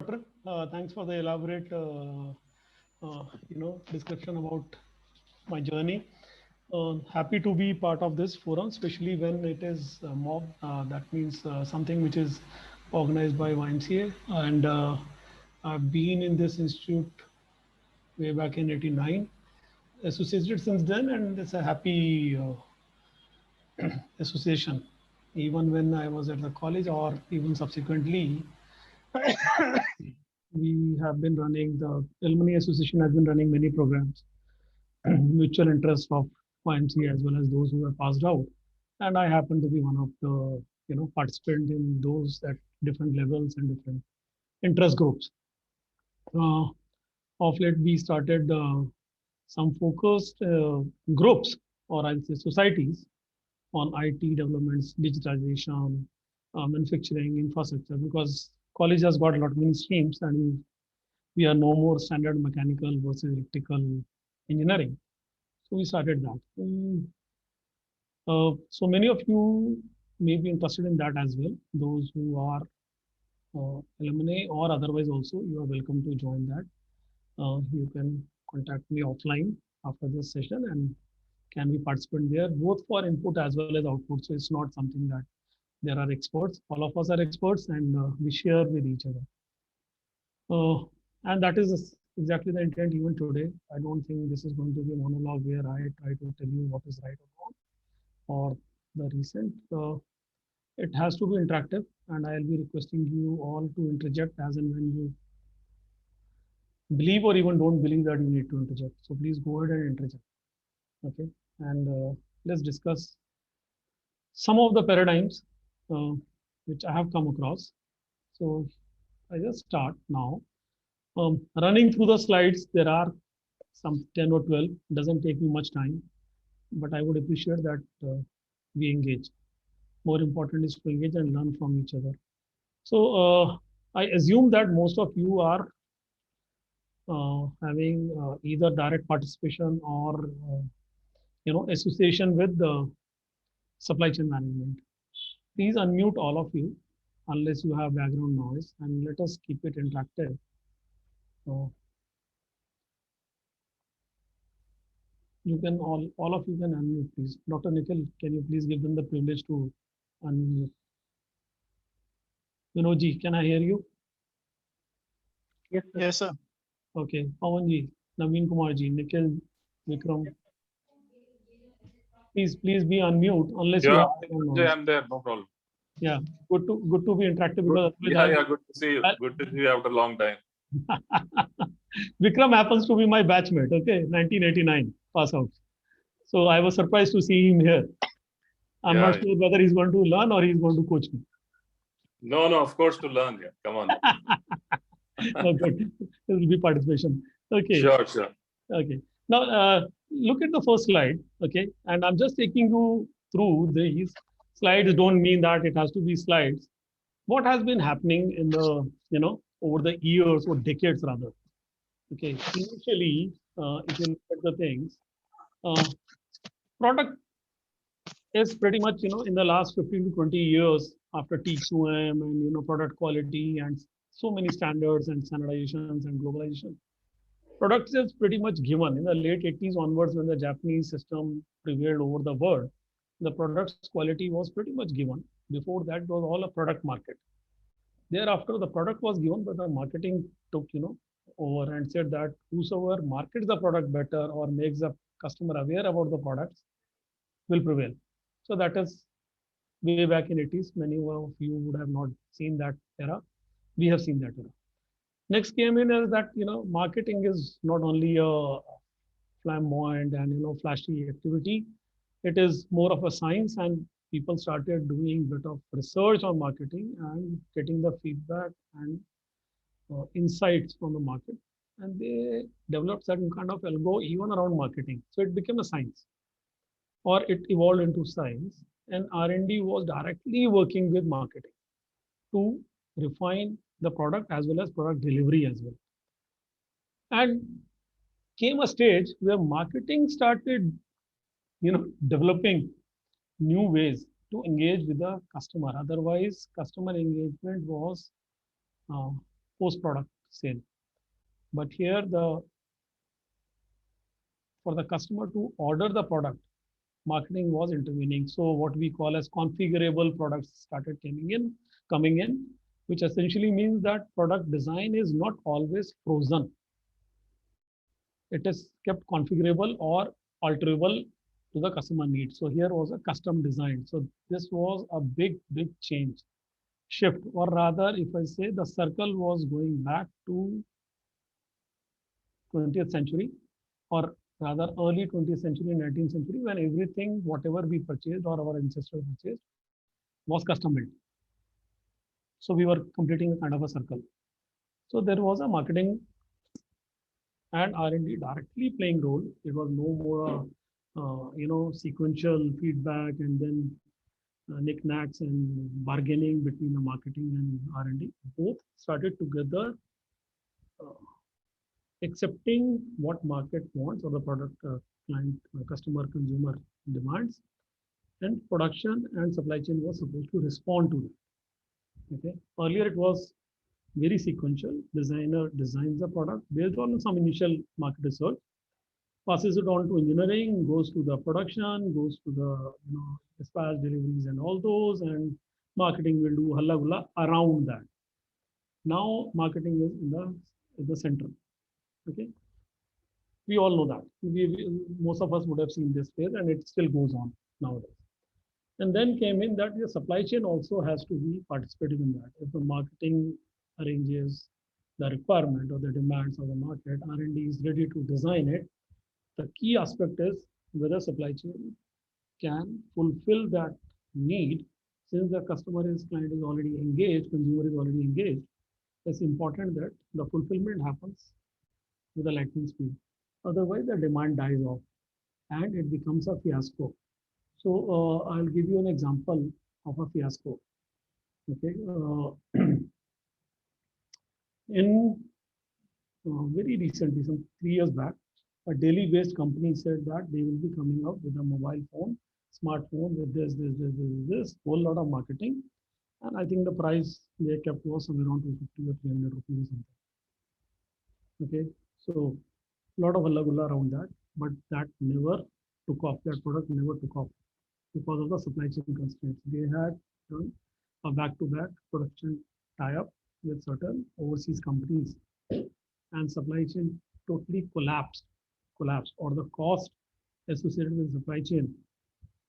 Thanks for the elaborate, description about my journey. Happy to be part of this forum, especially when it is mob. That means something which is organized by YMCA, and I've been in this institute way back in '89, associated since then, and it's a happy association. Even when I was at the college, or even subsequently, we have been running the Alumni Association has been running many programs, mutual interest of YMCA as well as those who have passed out. And I happen to be one of the participant in those at different levels and different interest groups. Uh, of late, we started some focused groups, or I'll say societies, on IT developments, digitization, manufacturing, infrastructure, because college has got a lot many streams, and we are no more standard mechanical versus electrical engineering. So we started that. So many of you may be interested in that as well. Those who are alumni or otherwise also, you are welcome to join that. You can contact me offline after this session and can be participant there, both for input as well as output. So it's not something that there are experts. All of us are experts, and we share with each other. And that is exactly the intent even today. I don't think this is going to be a monologue where I try to tell you what is right or wrong or the recent. It has to be interactive, and I'll be requesting you all to interject as and when you believe or even don't believe that you need to interject. So please go ahead and interject. Okay, and let's discuss some of the paradigms uh, which I have come across. So I just start now. Running through the slides, there are some 10 or 12. Doesn't take me much time, but I would appreciate that we engage. More important is to engage and learn from each other. So I assume that most of you are having either direct participation or association with the supply chain management. Please unmute all of you unless you have background noise, and let us keep it interactive. So you can all of you can unmute, please. Dr. Nikhil, can you please give them the privilege to unmute? Ji, can I hear you? Yes, sir. Yes, sir. Okay. Pawan ji, Naveen Kumar ji, Nikhil, Vikram, please be unmute unless you Yeah, have background Jay, noise. I'm there. No problem. Yeah, good to be interactive because Yeah, good to see you. I'll- Good to see you after a long time. Vikram happens to be my batchmate. Okay, 1989 pass out. So I was surprised to see him here. I'm not Yeah. sure whether he's going to learn or he's going to coach me. No, of course to learn. Yeah, come on. No, good. There will be participation. Okay. Sure. Okay. Now, look at the first slide. Okay. And I'm just taking you through these slides. Don't mean that it has to be slides. What has been happening in the, over the years or decades rather. Okay. Initially, if you look at the things, uh, product is pretty much, in the last 15 to 20 years after TQM and, product quality and so many standards and standardizations and globalization. Products is pretty much given in the late 80s onwards when the Japanese system prevailed over the world. The product's quality was pretty much given. Before that, it was all a product market. Thereafter, the product was given, but the marketing took, over and said that whosoever markets the product better or makes the customer aware about the products will prevail. So that is way back in 80s. Many of you would have not seen that era. We have seen that era. Next came in as that marketing is not only a flamboyant and flashy activity. It is more of a science, and people started doing bit of research on marketing and getting the feedback and insights from the market, and they developed certain kind of algo even around marketing. So it became a science, or it evolved into science, and R&D was directly working with marketing to refine the product as well as product delivery as well. And came a stage where marketing started, developing new ways to engage with the customer. Otherwise, customer engagement was uh, post-product sale. But here for the customer to order the product, marketing was intervening. So what we call as configurable products started coming in, which essentially means that product design is not always frozen. It is kept configurable or alterable to the customer needs. So here was a custom design. So this was a big change, shift, or rather, if I say the circle was going back to 20th century, or rather early 20th century, 19th century, when everything, whatever we purchased or our ancestors purchased, was custom built. So we were completing a kind of a circle. So there was a marketing and R&D directly playing role. It was no more, sequential feedback and then knickknacks and bargaining between the marketing and R&D. Both started together, accepting what market wants or the product client, customer, consumer demands, and production and supply chain was supposed to respond to that. Okay. Earlier it was very sequential. Designer designs the product based on some initial market research, passes it on to engineering, goes to the production, goes to the dispatch deliveries and all those, and marketing will do halla gulla around that. Now marketing is in the center. Okay, we all know that. Most of us would have seen this phase, and it still goes on nowadays. And then came in that the supply chain also has to be participating in that. If the marketing arranges the requirement or the demands of the market, R&D is ready to design it. The key aspect is whether supply chain can fulfill that need. Since the client is already engaged, consumer is already engaged, it's important that the fulfillment happens with a lightning speed. Otherwise, the demand dies off and it becomes a fiasco. So I'll give you an example of a fiasco. Okay, in very recently, some 3 years back, a Delhi-based company said that they will be coming out with a mobile phone, smartphone with this, whole lot of marketing, and I think the price they kept was somewhere around 250 or 300 rupees or something. Okay, so a lot of halla around that, but that never took off. That product never took off because of the supply chain constraints. They had done a back-to-back production tie-up with certain overseas companies, and supply chain totally collapsed, or the cost associated with supply chain.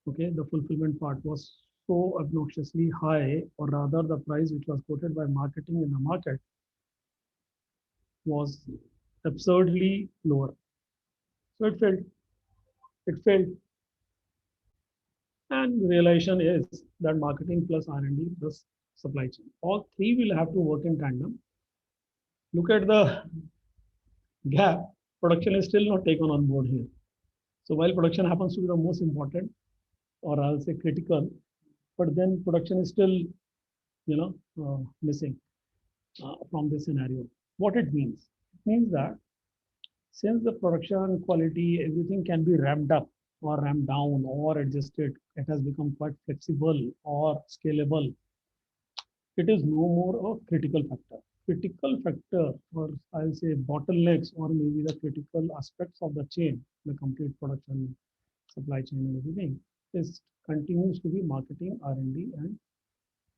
Okay, the fulfillment part was so obnoxiously high, or rather, the price which was quoted by marketing in the market was absurdly lower. So it failed. And the realization is that marketing plus R&D plus supply chain, all three will have to work in tandem. Look at the gap. Production is still not taken on board here. So while production happens to be the most important, or I'll say critical, but then production is still, missing from this scenario. What it means? It means that since the production quality, everything can be ramped up or ramped down or adjusted, it has become quite flexible or scalable. It is no more a critical factor. Critical factor, or I'll say bottlenecks, or maybe the critical aspects of the chain, the complete production, supply chain, and everything, is continues to be marketing, R&D, and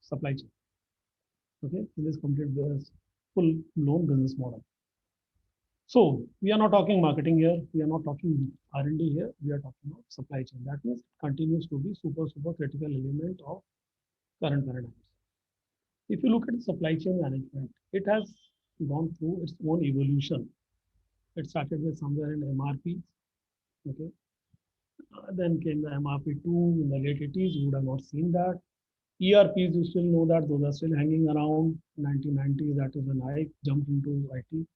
supply chain. Okay, in this complete full-blown business model. So we are not talking marketing here. We are not talking R&D here. We are talking about supply chain. That means it continues to be super critical element of current paradigms. If you look at supply chain management, it has gone through its own evolution. It started with somewhere in MRP. Okay. Then came the MRP2 in the late 80s. You would have not seen that. ERPs, you still know that those are still hanging around. 1990s, that is when I jumped into IT.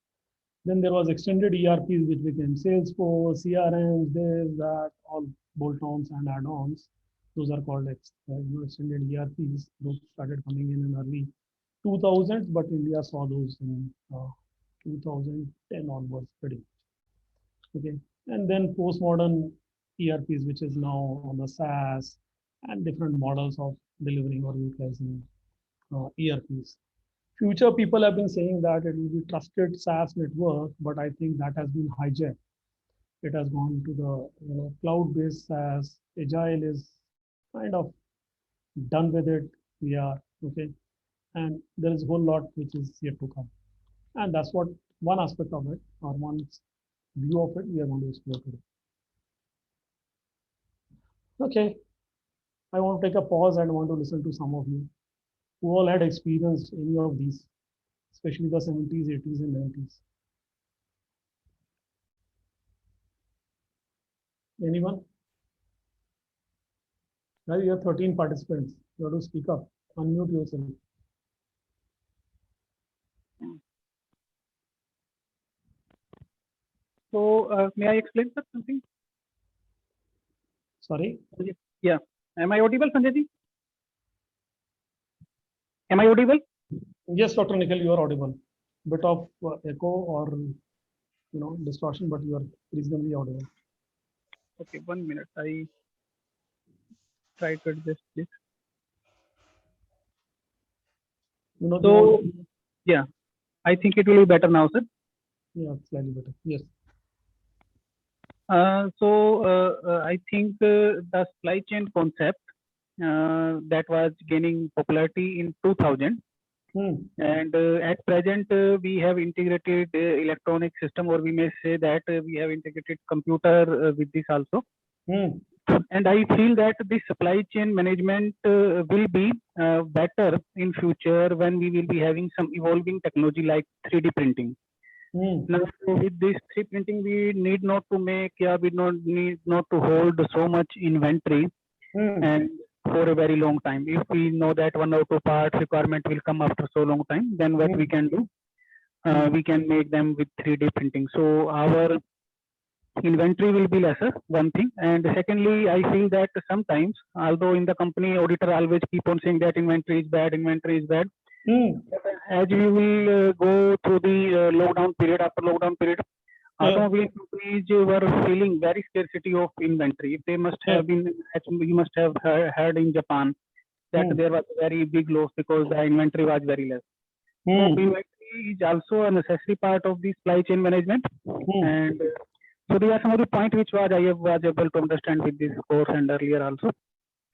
Then there was extended ERPs, which became Salesforce, CRMs, this, that, all bolt-ons and add-ons. Those are called extended ERPs. Those started coming in early 2000s, but India saw those in 2010 onwards pretty much. Okay, and then postmodern ERPs, which is now on the SaaS and different models of delivering or utilizing ERPs. Future people have been saying that it will be trusted SaaS network, but I think that has been hijacked. It has gone to the cloud-based SaaS. Agile is kind of done with it. We are okay, and there is a whole lot which is yet to come. And that's what one aspect of it, or one view of it, we are going to explore today. Okay, I want to take a pause and want to listen to some of you who all had experienced any of these, especially the 70s, 80s, and 90s. Anyone? Now you have 13 participants. You have to speak up, unmute yourself. So, may I explain sir, something? Sorry? Yeah. Am I audible, Sanjay ji? Am I audible? Yes, Dr. Nikhil, you are audible. Bit of echo or distortion, but you are reasonably audible. Okay, 1 minute. I try to adjust this. So, yeah, I think it will be better now, sir. Yeah, slightly better. Yes. I think the supply chain concept that was gaining popularity in 2000, and at present we have integrated electronic system, or we may say that we have integrated computer with this also. And I feel that the supply chain management will be better in future when we will be having some evolving technology like 3D printing. Now, with this 3D printing, we need not to make, we need not to hold so much inventory and for a very long time. If we know that one or two parts requirement will come after so long time, then what we can do, we can make them with 3D printing. So our inventory will be lesser, one thing. And secondly, I feel that sometimes, although in the company auditor always keep on saying that inventory is bad, as we will go through the lockdown period, after lockdown period, automobile companies were feeling very scarcity of inventory. They must have been, you must have heard in Japan that there was a very big loss because the inventory was very less. So inventory is also a necessary part of the supply chain management. And so these are some of the points which I was able to understand with this course and earlier also.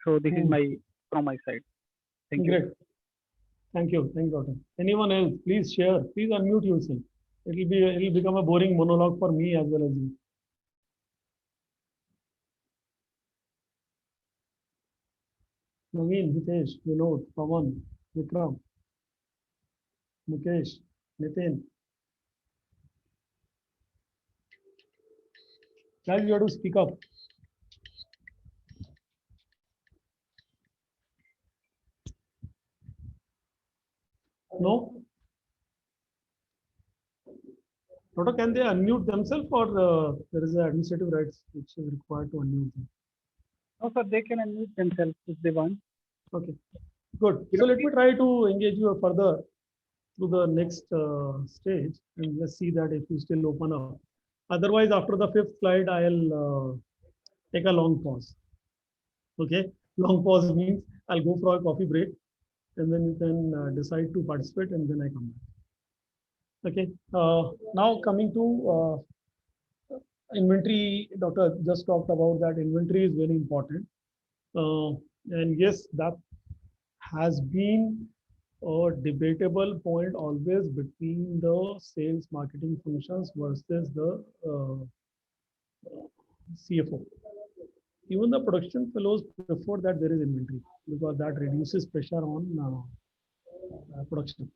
So this is from my side. Thank you. Great. Thank you, doctor. Anyone else? Please share. Please unmute yourself. It'll become a boring monologue for me as well as you. Naveen, Hitesh, Vinod, Pawan, Vikram, Mukesh, Nitin. Guys, you have to speak up. No? Doctor, can they unmute themselves, or there is an administrative rights which is required to unmute them? No, sir, they can unmute themselves if they want. Okay, good. So let me try to engage you further to the next stage, and let's see that if you still open up. Otherwise, after the fifth slide, I'll take a long pause. Okay, long pause means I'll go for a coffee break, and then you can decide to participate, and then I come back. Okay, now coming to inventory, doctor just talked about that inventory is very important. And yes, that has been a debatable point always between the sales marketing functions versus the CFO. Even the production fellows prefer that there is inventory because that reduces pressure on production.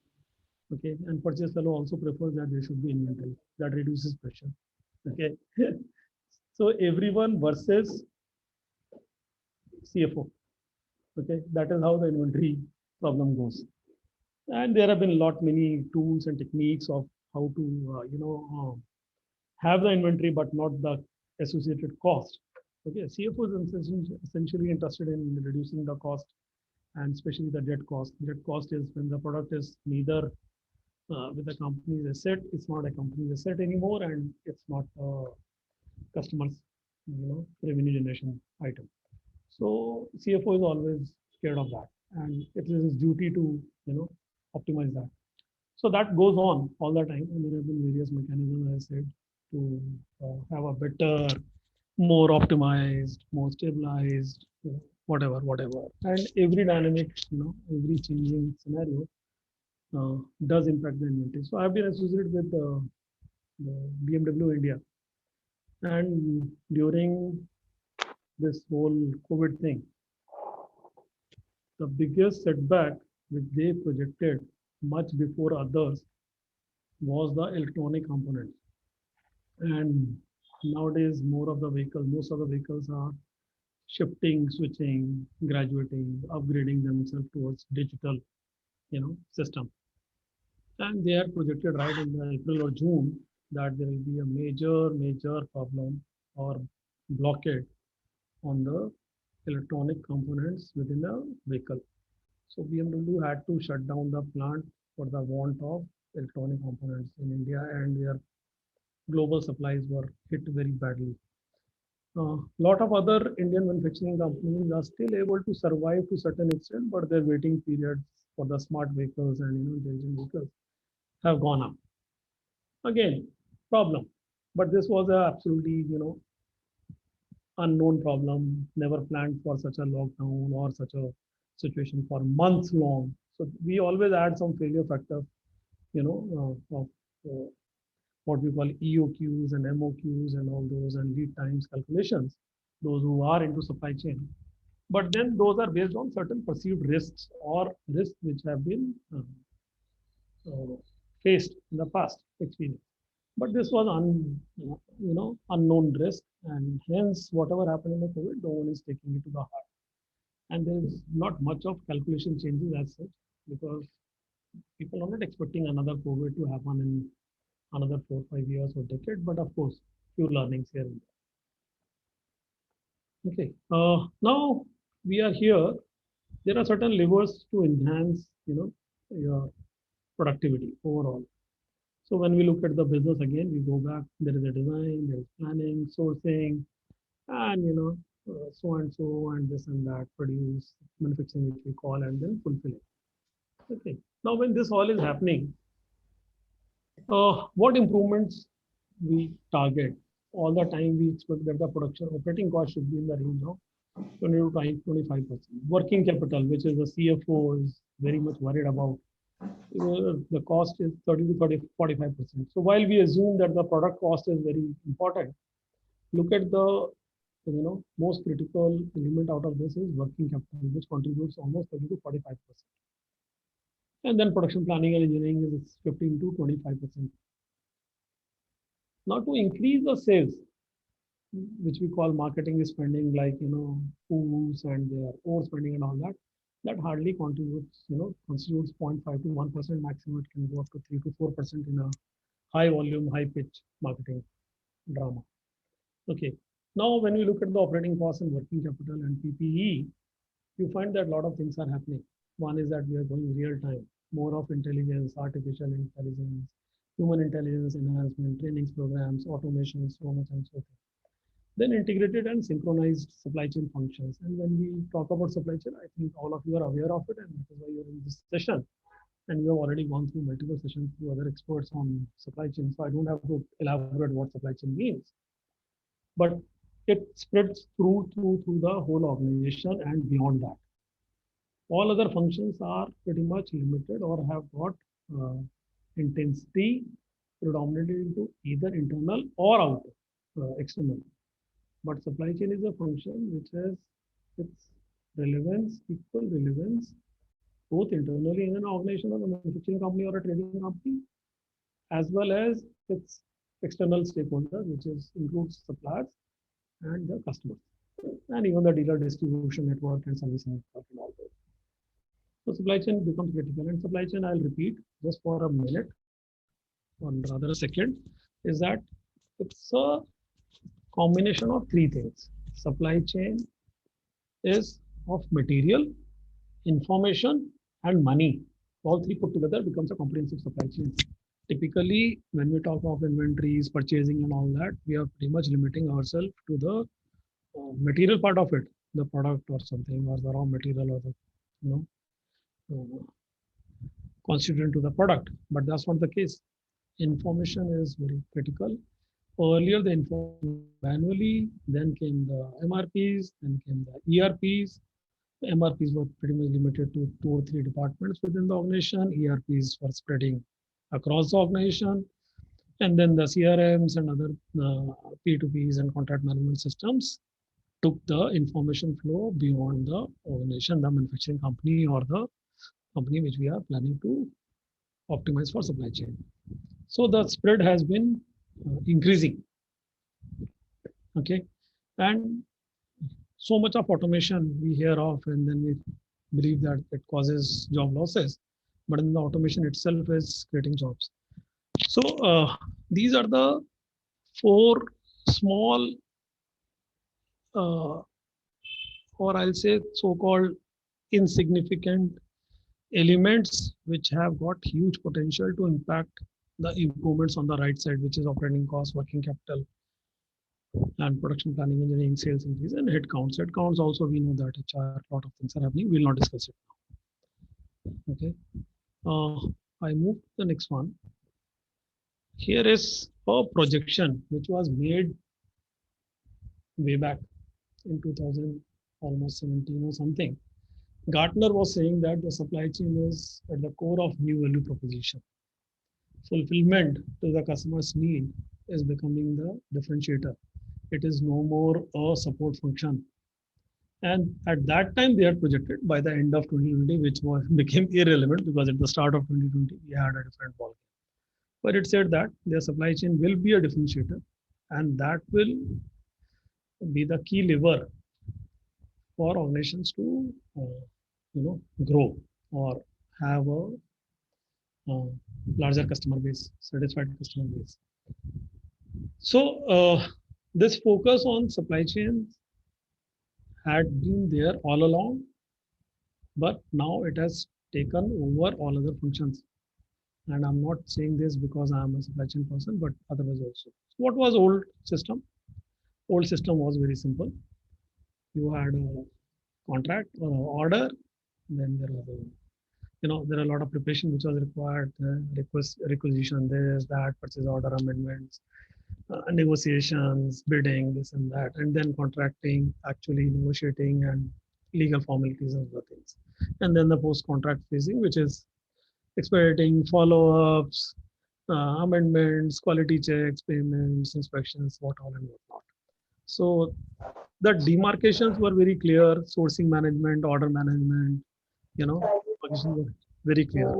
Okay, and purchase fellow also prefers that there should be inventory that reduces pressure. Okay, so everyone versus CFO. Okay, that is how the inventory problem goes. And there have been many tools and techniques of how to have the inventory but not the associated cost. Okay, CFO is essentially interested in reducing the cost, and especially the debt cost. Debt cost is when the product is neither with the company's asset, it's not a company's asset anymore, and it's not a customer's revenue generation item. So CFO is always scared of that, and it is his duty to optimize that. So that goes on all the time, and there have been various mechanisms, as I said, to have a better, more optimized, more stabilized, whatever. And every dynamic, every changing scenario does impact the inventory. So I've been associated with the BMW India, and during this whole COVID thing, the biggest setback which they projected much before others was the electronic component. And nowadays, most of the vehicles are shifting, switching, graduating, upgrading themselves towards digital, system. And they are projected right in the April or June that there will be a major problem or blockade on the electronic components within a vehicle. So BMW had to shut down the plant for the want of electronic components in India, and their global supplies were hit very badly. A lot of other Indian manufacturing companies are still able to survive to certain extent, but their waiting periods for the smart vehicles and intelligent vehicles have gone up. Again, problem. But this was a absolutely unknown problem, never planned for such a lockdown or such a situation for months long. So we always add some failure factor, of what we call EOQs and MOQs and all those and lead times calculations, those who are into supply chain. But then those are based on certain perceived risks or risks which have been faced in the past experience. But this was unknown risk, and hence whatever happened in the COVID, no one is taking it to the heart. And there is not much of calculation changes as such, because people are not expecting another COVID to happen in another 4 or 5 years or decade. But of course, few learnings here and there. Okay. Now we are here. There are certain levers to enhance, your productivity overall. So when we look at the business again, we go back, there is a design, there is planning, sourcing, and so and so and this and that, produce, manufacturing, which we call, and then fulfilling. Okay. Now when this all is happening, what improvements we target? All the time we expect that the production operating cost should be in the range of 20 to 25%. Working capital, which is the CFO is very much worried about, the cost is 30 to 45%. So while we assume that the product cost is very important, look at the most critical element out of this is working capital, which contributes almost 30 to 45%. And then production planning and engineering is 15 to 25%. Now to increase the sales, which we call marketing spending, like foods and their overspending and all that, that hardly contributes, constitutes 0.5 to 1% maximum. It can go up to 3 to 4% in a high volume, high pitch marketing drama. Okay. Now, when we look at the operating costs and working capital and PPE, you find that a lot of things are happening. One is that we are going real time, more of intelligence, artificial intelligence, human intelligence enhancement, trainings programs, automation, so much and so forth. Then integrated and synchronized supply chain functions. And when we talk about supply chain, I think all of you are aware of it, and that is why you're in this session. And you have already gone through multiple sessions through other experts on supply chain. So I don't have to elaborate what supply chain means. But it spreads through the whole organization and beyond that. All other functions are pretty much limited or have got intensity predominantly into either internal or out external. But supply chain is a function which has its relevance, equal relevance, both internally in an organization or a manufacturing company or a trading company, as well as its external stakeholders, which includes suppliers and the customers, and even the dealer distribution network and servicing network and all that. So supply chain becomes critical, and supply chain, I'll repeat just for a minute, or rather a second, is that it's a combination of three things. Supply chain is of material, information, and money. All three put together becomes a comprehensive supply chain. Typically, when we talk of inventories, purchasing and all that, we are pretty much limiting ourselves to the material part of it, the product or something, or the raw material, or the constituent to the product, but that's not the case. Information is very critical. Earlier, the information manually, then came the MRPs, then came the ERPs. The MRPs were pretty much limited to 2 or 3 departments within the organization. ERPs were spreading across the organization. And then the CRMs and other P2Ps and contract management systems took the information flow beyond the organization, the manufacturing company or the company which we are planning to optimize for supply chain. So the spread has been increasing. Okay. And so much of automation we hear of, and then we believe that it causes job losses, but in the automation itself is creating jobs. So these are the 4 small, or I'll say so-called insignificant elements which have got huge potential to impact the improvements on the right side, which is operating costs, working capital, and production planning, engineering, sales increase, and headcounts. Headcounts also, we know that HR, a lot of things are happening. We'll not discuss it now. Okay. I move to the next one. Here is a projection which was made way back in 2000, almost 17 or something. Gartner was saying that the supply chain is at the core of new value proposition. Fulfillment to the customer's need is becoming the differentiator. It is no more a support function. And at that time, they had projected by the end of 2020, which became irrelevant because at the start of 2020, we had a different ballgame. But it said that their supply chain will be a differentiator, and that will be the key lever for organizations to grow or have a larger customer base, satisfied customer base. So this focus on supply chains had been there all along, but now it has taken over all other functions. And I'm not saying this because I'm a supply chain person, but otherwise also. So what was old system? Old system was very simple. You had a contract or an order, then there was a, there are a lot of preparation which was required, requisition, this, that, purchase order amendments, negotiations, bidding, this and that, and then contracting, actually negotiating, and legal formalities and other things. And then the post-contract phasing, which is expediting, follow-ups, amendments, quality checks, payments, inspections, what all and what not. So the demarcations were very clear, sourcing management, order management, positions were very clear.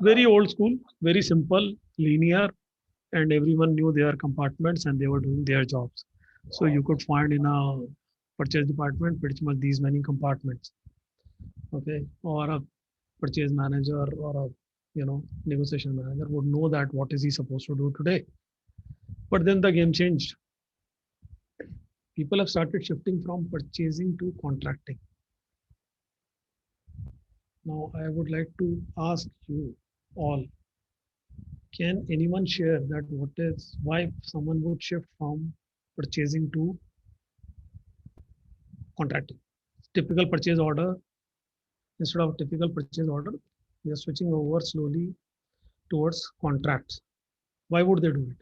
Very old school, very simple, linear, and everyone knew their compartments and they were doing their jobs. So you could find in a purchase department pretty much these many compartments, okay, or a purchase manager or a negotiation manager would know that what is he supposed to do today. But then the game changed. People have started shifting from purchasing to contracting. Now I would like to ask you all, can anyone share that why someone would shift from purchasing to contracting? Typical purchase order, instead of typical purchase order, they are switching over slowly towards contracts. Why would they do it?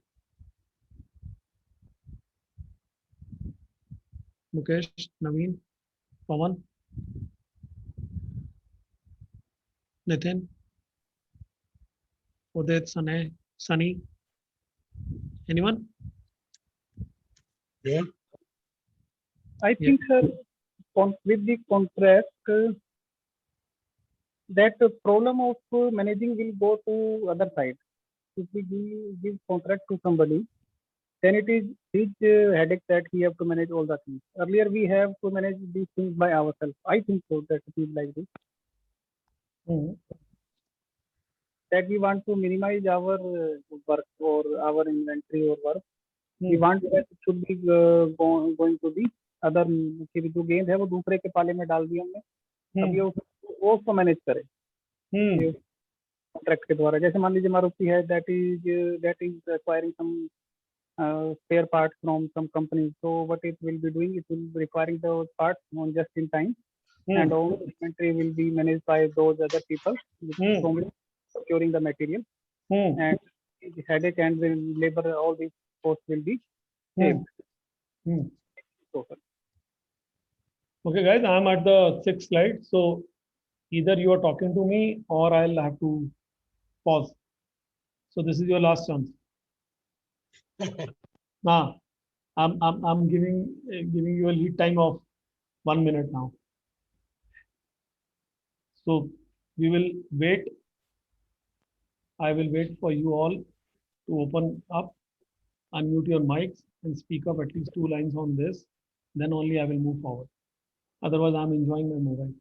Mukesh, Naveen, Pawan, Nitin, Udit, Sunny, anyone? Yeah. I think, sir, with the contract, that problem of managing will go to other side. If we give contract to somebody, then it is his headache that he have to manage all the things. Earlier, we have to manage these things by ourselves. I think so that it is like this. That we want to minimize our work or our inventory or work. We want that it should be going to the other, कि जो गेंद है वो दूसरे के पाले में डाल दी हमने, अब ये वो उसको मैनेज करे कॉन्ट्रैक्ट के द्वारा. जैसे मान लीजिए मारुति है, that is acquiring some spare parts from some company. So what it will be doing, it will be requiring the parts on just in time. and all inventory will be managed by those other people from procuring the material, and the headache and the labor, all these costs will be saved. Total. Okay, guys, I'm at the 6th slide. So either you are talking to me or I'll have to pause. So this is your last chance. Nah, I'm giving you a lead time of 1 minute now. So we will wait. I will wait for you all to open up, unmute your mics, and speak up at least 2 lines on this. Then only I will move forward. Otherwise, I'm enjoying my mobile.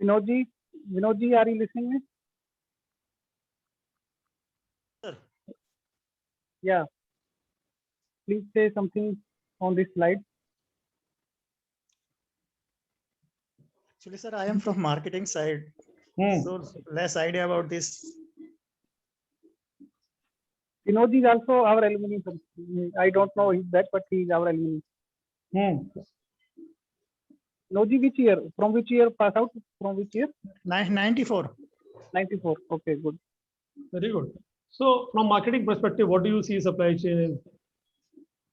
Vinodji, are you listening me? Sir. Yeah. Please say something on this slide. Actually, sir, I am from marketing side, so less idea about this. Vinodji is also our alumni. I don't know his that, but he is our alumni. Vinodji, which year? From which year pass out? From which year? 94. 94. Okay, good. Very good. So from marketing perspective, what do you see supply chain?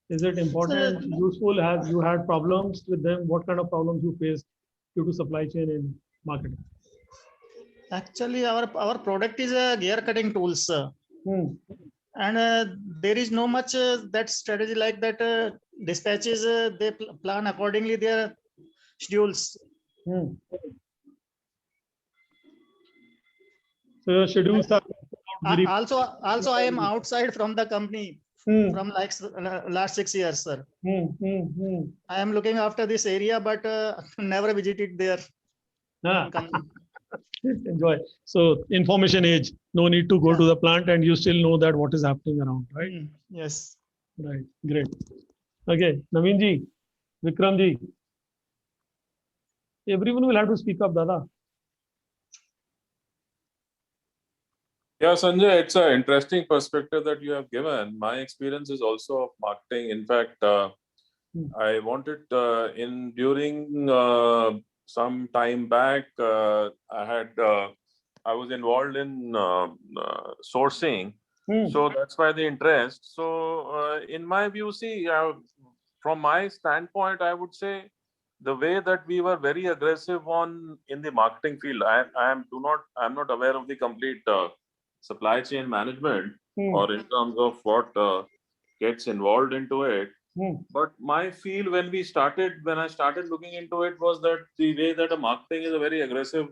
Is it important, useful? Have you had problems with them? What kind of problems you faced due to supply chain in marketing? Actually, our product is a gear cutting tools, sir. And there is no much that strategy like that. Dispatches they plan accordingly their schedules. So your schedules are very Also, I am outside from the company from like last 6 years, sir. I am looking after this area, but never visited there. Enjoy. So information age, no need to go to the plant, and you still know that what is happening around, right? Yes. Right. Great. Okay, Naveen ji, Vikram ji. Everyone will have to speak up, Dada. Yeah, Sanjay, it's an interesting perspective that you have given. My experience is also of marketing. In fact, I wanted during some time back, I was involved in sourcing. So that's why the interest. So in my view, see, from my standpoint, I would say the way that we were very aggressive in the marketing field. I'm not aware of the complete supply chain management or in terms of what gets involved into it. But my feel when I started looking into it was that the way that a marketing is a very aggressive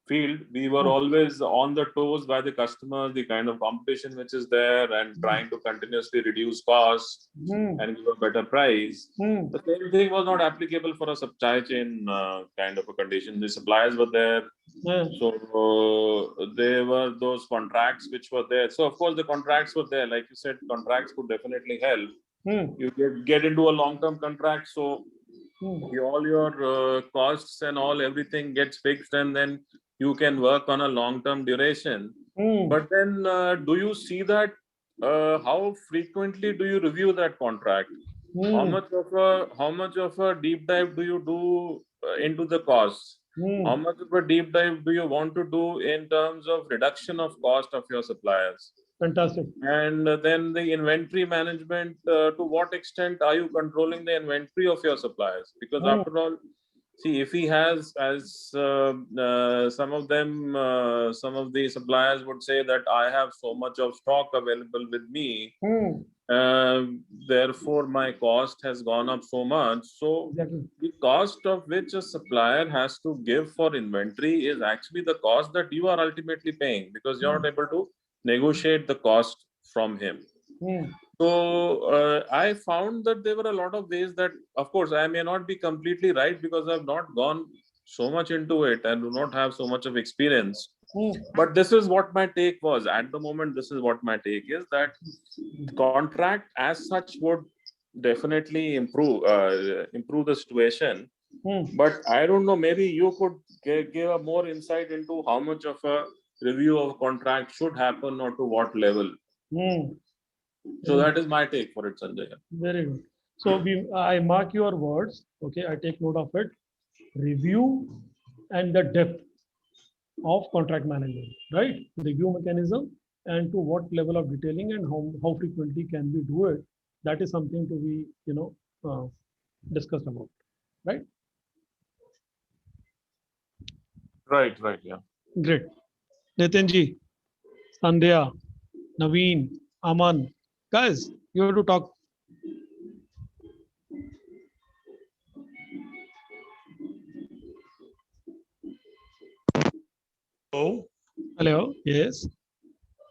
field, we were always on the toes by the customers, the kind of competition which is there, and trying to continuously reduce costs and give a better price. The same thing was not applicable for a supply chain kind of a condition. The suppliers were there, so there were those contracts which were there. So of course the contracts were there, like you said, contracts could definitely help. You get into a long-term contract, so all your costs and everything gets fixed, and then you can work on a long-term duration. But then do you see that how frequently do you review that contract? How much of a deep dive do you do into the costs? How much of a deep dive do you want to do in terms of reduction of cost of your suppliers? Fantastic. And then the inventory management, to what extent are you controlling the inventory of your suppliers? Because after all, see, if he has, as some of the suppliers would say that I have so much of stock available with me, therefore my cost has gone up so much. So the cost of which a supplier has to give for inventory is actually the cost that you are ultimately paying, because you're not able to negotiate the cost from him. So I found that there were a lot of ways that, of course, I may not be completely right because I've not gone so much into it and do not have so much of experience. But this is what my take was. At the moment, this is what my take is, that contract as such would definitely improve the situation. But I don't know, maybe you could give a more insight into how much of a review of contract should happen or to what level. So that is my take for it, Sanjay. Very good. So I mark your words. Okay, I take note of it. Review and the depth of contract management, right? Review mechanism and to what level of detailing and how frequently can we do it. That is something to be, discussed about, right? Right, right, yeah. Great. Nitinji, Sandhya, Naveen, Aman, guys, you have to talk. Oh, Hello, yes.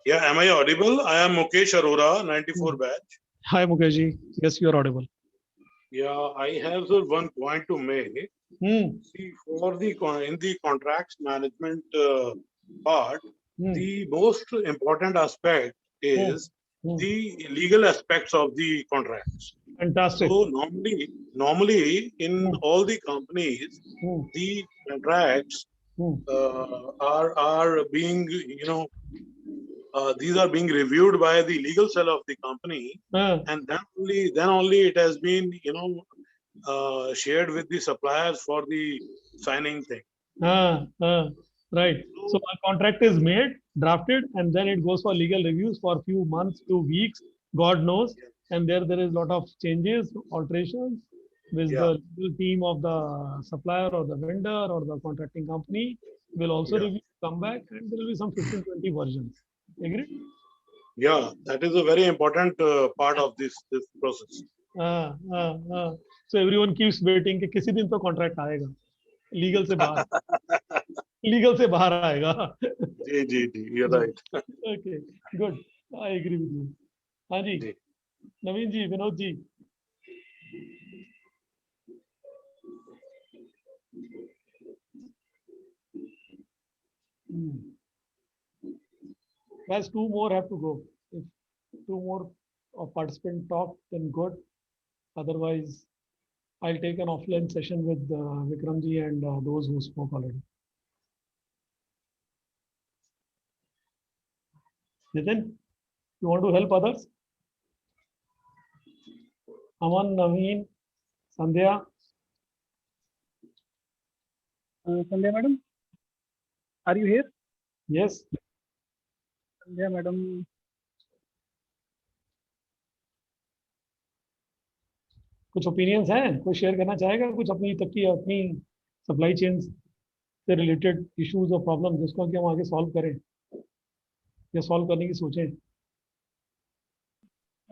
yeah. Am I audible? I am Mukesh Arora, 94 batch. Hi, Mukeshji. Yes, you are audible. Yeah, I have sir, one point to make. See, for the in the contracts management part, the most important aspect is the legal aspects of the contracts. Fantastic. So normally in all the companies, the contracts are being these are being reviewed by the legal cell of the company, and then only it has been shared with the suppliers for the signing thing. Right. So a contract is made, drafted, and then it goes for legal reviews for a few months to weeks, God knows. And there is a lot of changes, alterations, which the legal team of the supplier or the vendor or the contracting company will also review, come back, and there will be some 15, 20 versions. Agree? Yeah, that is a very important part of this process. So everyone keeps waiting कि किसी दिन तो contract आएगा, legal से बाहर, legal से बाहर आएगा. You're right. Okay, good. I agree with you. हाँ जी, नवीन जी, Vinod ji. Guys, two more have to go. If two more participants talk, then good. Otherwise, I'll take an offline session with Vikramji and those who spoke already. Nitin, you want to help others? Aman, Naveen, Sandhya. Sandhya madam, are you here? Yes. Sandhya madam. कुछ opinions हैं, कोई share करना चाहेगा कुछ अपनी तक की अपनी सप्लाई चेन से रिलेटेड इश्यूज और प्रॉब्लम जिसको कि हम आगे सॉल्व करें या सॉल्व करने की सोचें?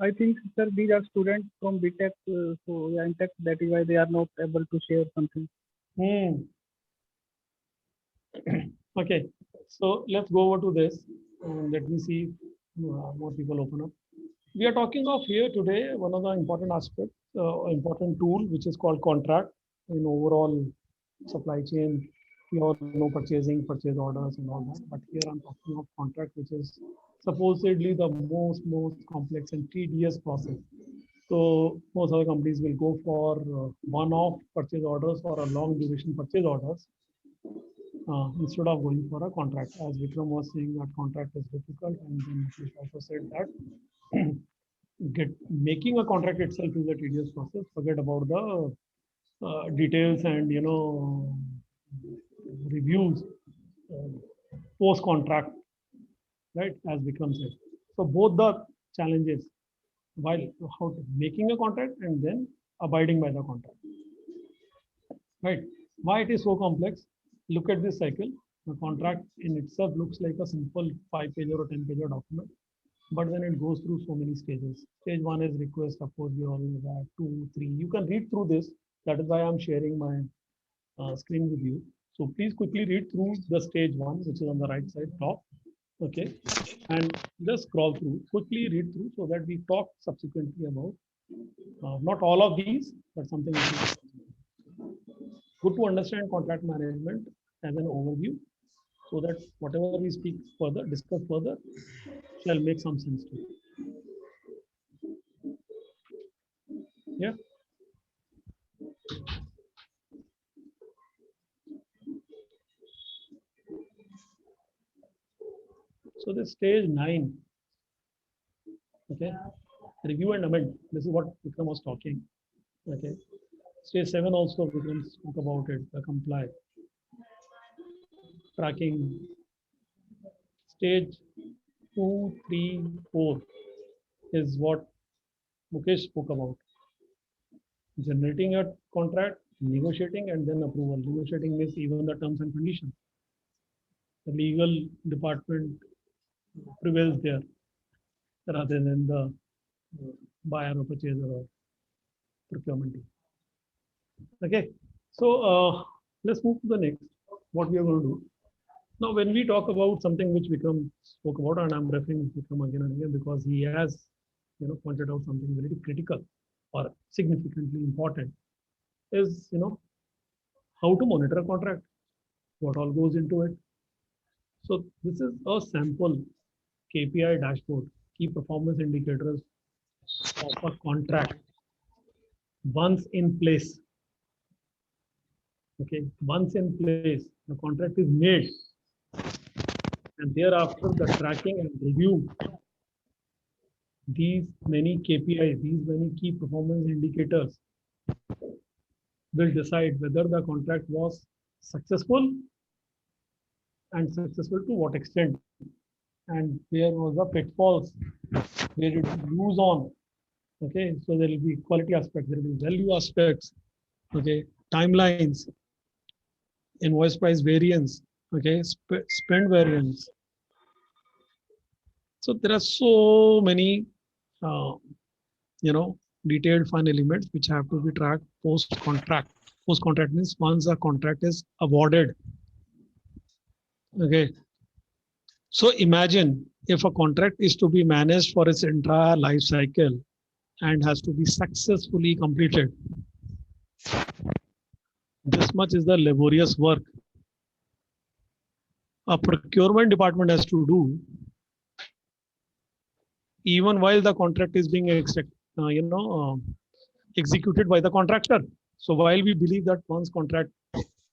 I think sir these are students from BTech, so yeah, in fact that is why they are not able to share something. Okay, so let's go over to this. Let me see more people open up. We are talking of here today one of the important aspects, important tool which is called contract in overall supply chain. We all know purchasing, purchase orders and all that. But here I'm talking of contract, which is supposedly the most complex and tedious process. So most other companies will go for one-off purchase orders or a long duration purchase orders instead of going for a contract. As Vikram was saying, that contract is difficult, and then Mukesh also said that making a contract itself is a tedious process. Forget about the details and reviews post contract, right? As Vikram said. So both the challenges while making a contract and then abiding by the contract, right? Why it is so complex? Look at this cycle. The contract in itself looks like a simple 5-page or a 10-page document, but then it goes through so many stages. Stage 1 is request. Of course, we all know that. 2, 3. You can read through this. That is why I'm sharing my screen with you. So please quickly read through the stage 1, which is on the right side top. Okay, and just scroll through, quickly read through so that we talk subsequently about not all of these, but something good to understand contract management as an overview, so that whatever we speak further, discuss further, shall make some sense to you. Yeah. So this stage 9, okay, review and amend. This is what Vikram was talking. Okay. Stage 7 also we can speak about it, the comply. Tracking. Stage 2, 3, 4 is what Mukesh spoke about. Generating a contract, negotiating, and then approval. Negotiating means even the terms and conditions. The legal department prevails there rather than the buyer or purchaser or procurement team. Okay, so let's move to the next. What we are going to do now, when we talk about something which Vikram spoke about, and I'm referring to Vikram again and again because he has, pointed out something very critical or significantly important, is how to monitor a contract, what all goes into it. So this is a sample KPI dashboard, key performance indicators of a contract once in place. Okay, once in place, the contract is made, and thereafter the tracking and review these many KPIs, these many key performance indicators will decide whether the contract was successful and successful to what extent, and where was the pitfalls, where it lose on. Okay, so there will be quality aspects, there will be value aspects, okay, timelines, invoice price variance, okay, spend variance. So there are so many, detailed fine elements which have to be tracked post contract. Post contract means once a contract is awarded. Okay. So imagine if a contract is to be managed for its entire life cycle and has to be successfully completed. This much is the laborious work a procurement department has to do, even while the contract is being executed by the contractor. So while we believe that once contract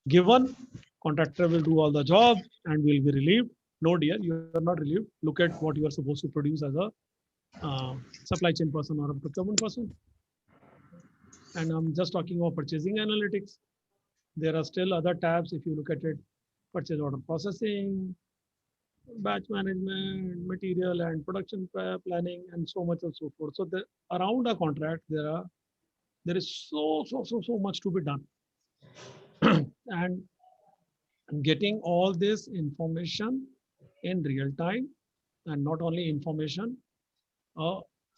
given, contractor will do all the job and will be relieved. No, dear, you are not relieved. Look at what you are supposed to produce as a supply chain person or a procurement person. And I'm just talking about purchasing analytics. There are still other tabs if you look at it: purchase order processing, batch management, material and production planning, and so much and so forth. So around a contract, there is so much to be done. And getting all this information in real time, and not only information,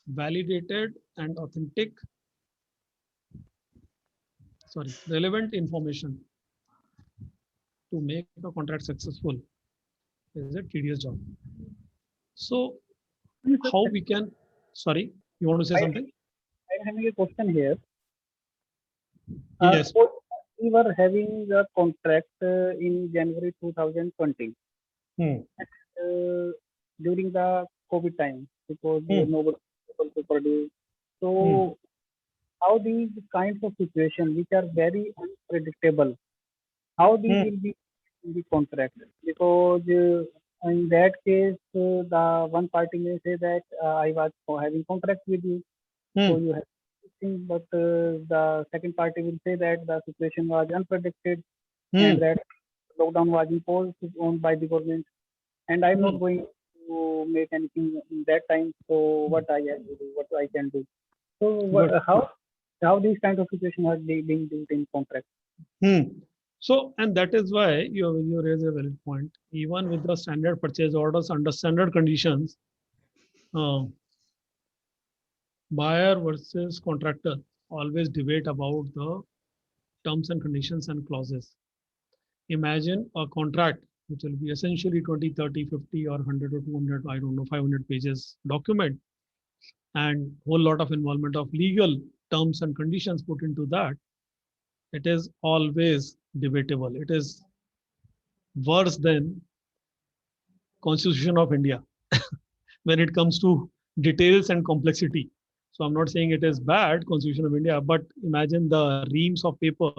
validated and authentic, relevant information to make a contract successful is a tedious job. So how we can, sorry, you want to say something? I'm having a question here. Yes. We were having a contract in January 2020 during the COVID time, because nobody was able to produce. So how these kinds of situations, which are very unpredictable, how these will be in the contract? Because in that case, the one party may say that I was having contract with you, so you have thing, but the second party will say that the situation was unpredicted and that lockdown was imposed on by the government, and I'm not going to make anything in that time. So what I have to do, what I can do. So how these kind of situations are being built in contract? So, and that is why you raise a valid point. Even with the standard purchase orders under standard conditions, buyer versus contractor always debate about the terms and conditions and clauses. Imagine a contract which will be essentially 20, 30, 50 or 100 or 200, I don't know, 500 pages document, and whole lot of involvement of legal terms and conditions put into that. It is always debatable. It is worse than Constitution of India when it comes to details and complexity. So I'm not saying it is bad, Constitution of India, but imagine the reams of paper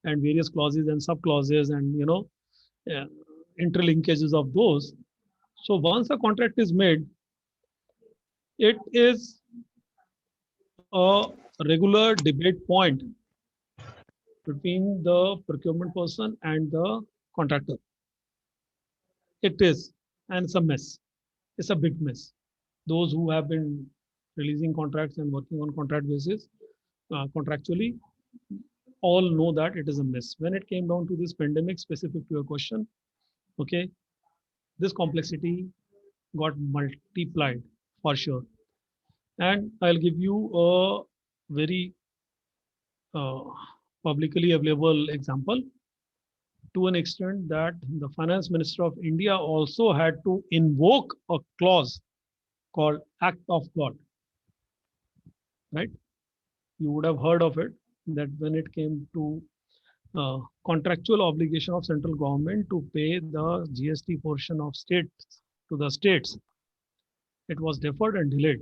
and various clauses and sub clauses and interlinkages of those. So once a contract is made, it is a regular debate point between the procurement person and the contractor. It is, and it's a mess. It's a big mess. Those who have been releasing contracts and working on contract basis, contractually, all know that it is a mess. When it came down to this pandemic, specific to your question, okay, this complexity got multiplied for sure. And I'll give you a very uh, publicly available example, to an extent that the finance minister of India also had to invoke a clause called Act of God, right? You would have heard of it, that when it came to contractual obligation of central government to pay the GST portion of states to the states, it was deferred and delayed.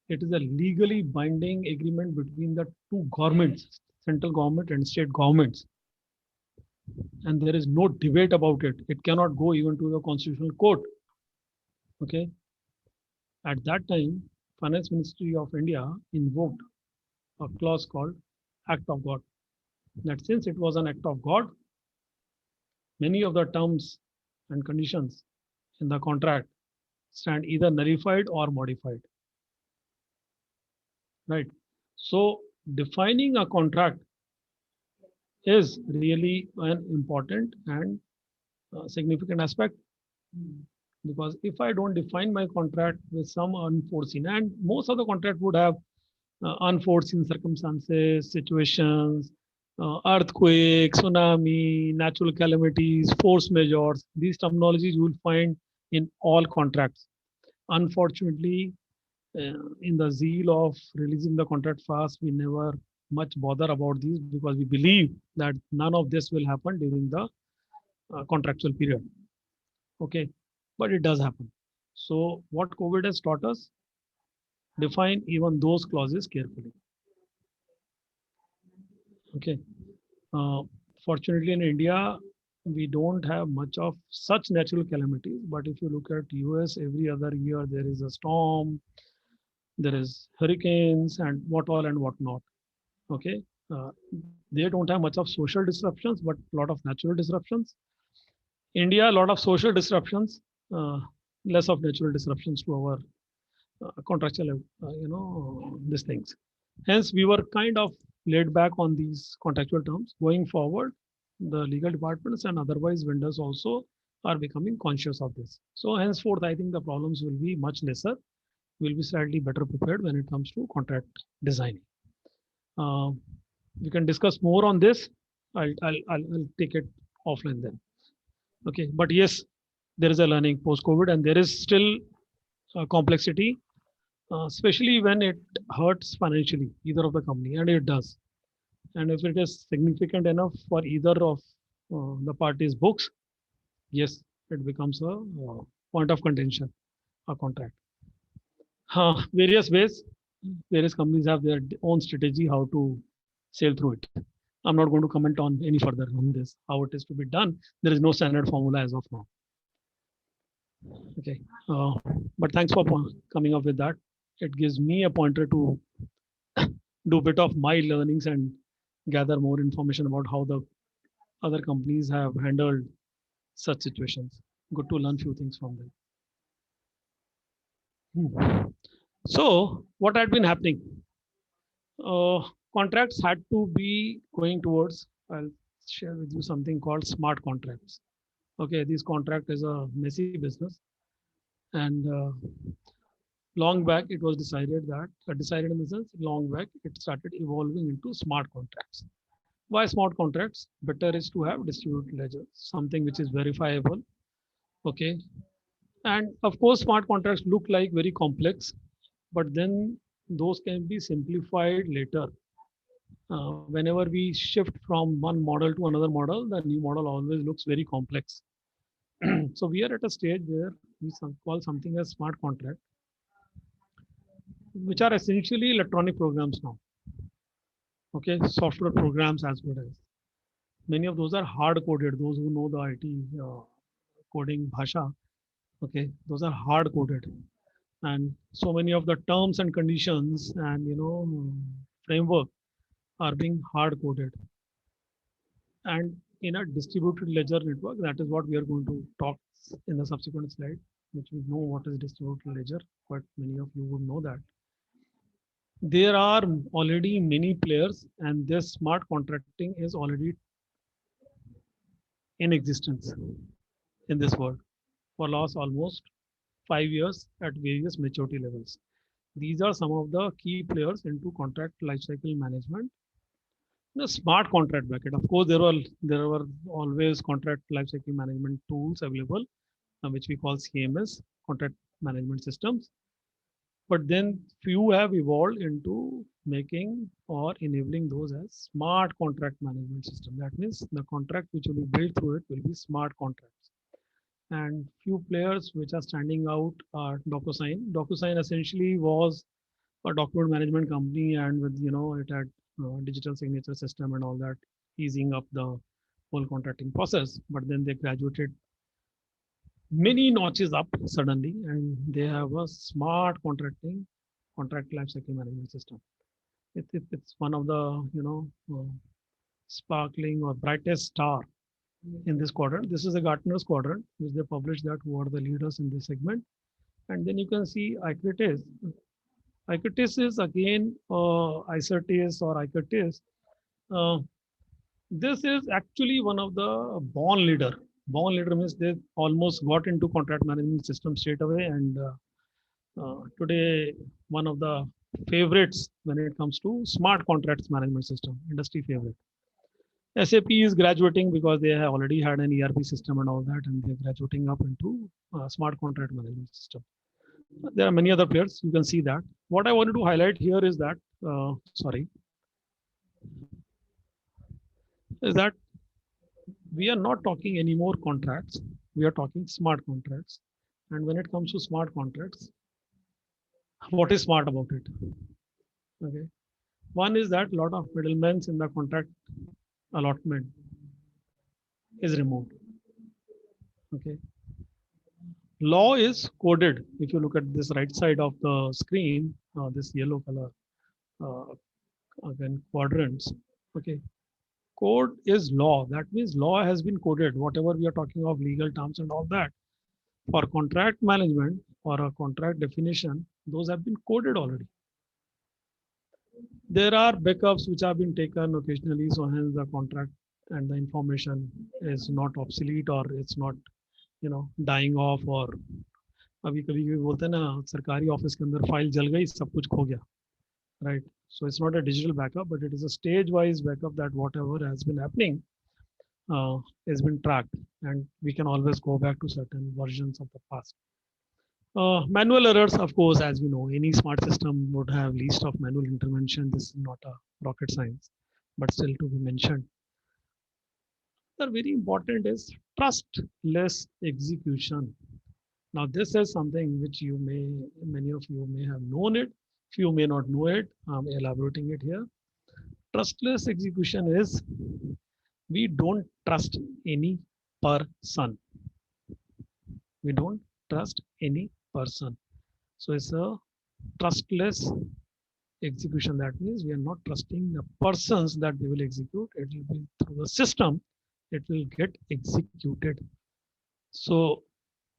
It is a legally binding agreement between the two governments, central government and state governments. And there is no debate about it. It cannot go even to the constitutional court. Okay. At that time, Finance Ministry of India invoked a clause called Act of God. That since it was an act of God, many of the terms and conditions in the contract stand either nullified or modified. Right. So defining a contract is really an important and significant aspect, because if I don't define my contract with some unforeseen, and most of the contract would have unforeseen circumstances, situations, earthquake, tsunami, natural calamities, force majeures, these terminologies you will find in all contracts. Unfortunately, in the zeal of releasing the contract fast, we never much bother about these, because we believe that none of this will happen during the contractual period. Okay, but it does happen. So what COVID has taught us, define even those clauses carefully. Okay. Fortunately, in India, we don't have much of such natural calamities. But if you look at US, every other year there is a storm, there is hurricanes and what all and what not. Okay. They don't have much of social disruptions, but a lot of natural disruptions. India, a lot of social disruptions, less of natural disruptions to our contractual, these things. Hence, we were kind of laid back on these contractual terms. Going forward, the legal departments and otherwise vendors also are becoming conscious of this. So henceforth, I think the problems will be much lesser. We'll be slightly better prepared when it comes to contract designing. We can discuss more on this. I'll take it offline then. Okay, but yes, there is a learning post-COVID, and there is still complexity, especially when it hurts financially, either of the company, and it does. And if it is significant enough for either of the parties' books, yes, it becomes a point of contention, a contract. Various ways, various companies have their own strategy how to sail through it. I'm not going to comment on any further on this, how it is to be done. There is no standard formula as of now. Okay, but thanks for coming up with that. It gives me a pointer to do a bit of my learnings and gather more information about how the other companies have handled such situations. Good to learn few things from them. So what had been happening? Contracts had to be going towards, I'll share with you something called smart contracts. Okay, this contract is a messy business, and long back it was decided that, decided in the sense, long back it started evolving into smart contracts. Why smart contracts? Better is to have distributed ledger, something which is verifiable. Okay, and of course smart contracts look like very complex, but then those can be simplified later. Whenever we shift from one model to another model, the new model always looks very complex. So we are at a stage where we call something as smart contract, which are essentially electronic programs now. Okay, software programs as well as. Many of those are hard coded. Those who know the IT coding bhasha, okay, those are hard coded. and so many of the terms and conditions and framework are being hard coded. And in a distributed ledger network, that is what we are going to talk in the subsequent slide, which we know what is distributed ledger. Quite many of you would know that. There are already many players, and this smart contracting is already in existence in this world for last almost 5 years at various maturity levels. These are some of the key players into contract lifecycle management. The smart contract bracket. Of course, there were always contract lifecycle management tools available, which we call CMS, contract management systems. But then few have evolved into making or enabling those as smart contract management system. That means the contract which will be built through it will be smart contracts. And few players which are standing out are DocuSign. DocuSign essentially was a document management company, and with it had digital signature system and all that, easing up the whole contracting process. But then they graduated many notches up suddenly, and they have a smart contract lifecycle management system. It's one of the sparkling or brightest star in this quadrant. This is a Gartner's quadrant, which they published that who are the leaders in this segment. And then you can see Icertis. Icertis is again Icertis or Icertis. This is actually one of the born leader. Born leader means they almost got into contract management system straight away, and today one of the favorites when it comes to smart contracts management system, industry favorite. SAP is graduating because they have already had an ERP system and all that, and they're graduating up into smart contract management system. There are many other players. You can see that. What I wanted to highlight here is that, is that we are not talking any more contracts. We are talking smart contracts. And when it comes to smart contracts, what is smart about it? Okay. One is that a lot of middlemen in the contract allotment is removed. Okay. Law is coded. If you look at this right side of the screen, this yellow color, again, quadrants. Okay. Code is law. That means law has been coded. Whatever we are talking of legal terms and all that, for contract management or a contract definition, those have been coded already. There are backups which have been taken occasionally, so hence the contract and the information is not obsolete or it's not dying off, or अभी कभी बोलते हैं ना सरकारी office के अंदर file जल गई सब कुछ खो गया, right? So it's not a digital backup, but it is a stage-wise backup that whatever has been happening has been tracked, and we can always go back to certain versions of the past. Manual errors, of course, as we know, any smart system would have least of manual intervention. This is not a rocket science, but still to be mentioned. The very important is trustless execution. Now, this is something which many of you may have known it, few may not know it. I'm elaborating it here. Trustless execution is we don't trust any person. We don't trust any person. So it's a trustless execution. That means we are not trusting the persons that they will execute. It will be through the system. It will get executed. So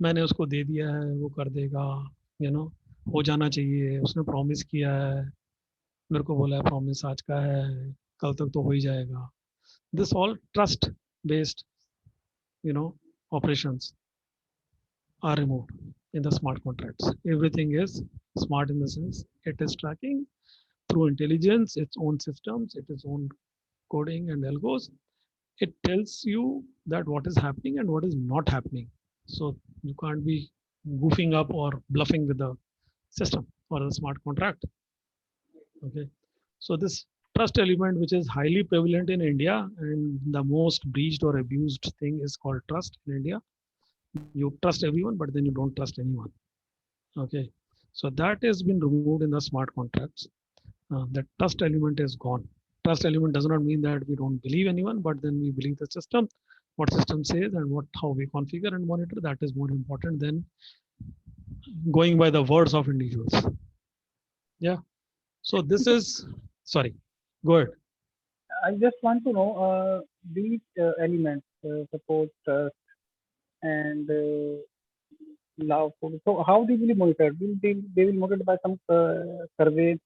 मैंने उसको दे दिया है, वो कर देगा, हो जाना चाहिए, उसने प्रॉमिस किया है, मेरे को बोला है प्रॉमिस आज का है, कल तक तो हो ही जाएगा. This all trust based operations are removed in the smart contracts. Everything is smart in the sense it is tracking through intelligence, its own systems, its own coding and algos. It tells you that what is happening and what is not happening. So you can't be goofing up or bluffing with the system or the smart contract. Okay. So this trust element, which is highly prevalent in India, and the most breached or abused thing is called trust in India. You trust everyone, but then you don't trust anyone. Okay. So that has been removed in the smart contracts. That trust element is gone. Trust element does not mean that we don't believe anyone, but then we believe the system. What system says and how we configure and monitor, that is more important than going by the words of individuals. Yeah. So this is, sorry, go ahead. I just want to know these elements, suppose trust and love. So how they will be monitored? They will monitored by some survey,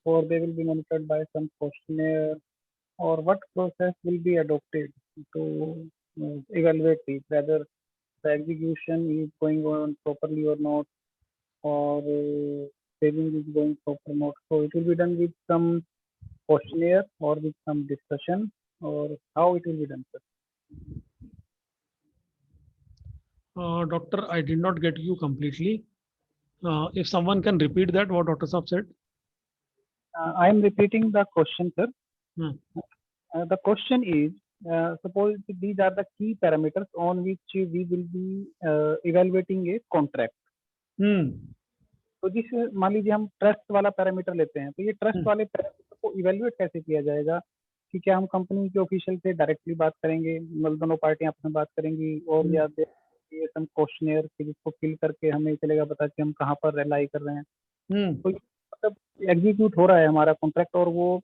or they will be monitored by some questionnaire, or what process will be adopted to evaluate it, whether the execution is going on properly or not, or saving is going proper or not. So it will be done with some questionnaire or with some discussion, or how it will be done, sir? Doctor, I did not get you completely. If someone can repeat that, what Dr. Saab said. I am repeating the question, sir. Hmm. The question is, suppose these are the key parameters on which we will be evaluating a contract. तो जिस मान लीजिए हम trust वाला parameter लेते हैं, तो ये ट्रस्ट वाले पैरामीटर को इवेल्युएट कैसे किया जाएगा कि क्या हम कंपनी के ऑफिशियल से डायरेक्टली बात करेंगे, मतलब दोनों पार्टियां आपस में बात करेंगी, और या ये सम क्वेश्चनियर जिसको फिल करके हमें चलेगा पता कि हम कहाँ पर रिलाई कर रहे हैं. तो मतलब एग्जीक्यूट हो रहा है हमारा कॉन्ट्रैक्ट और वो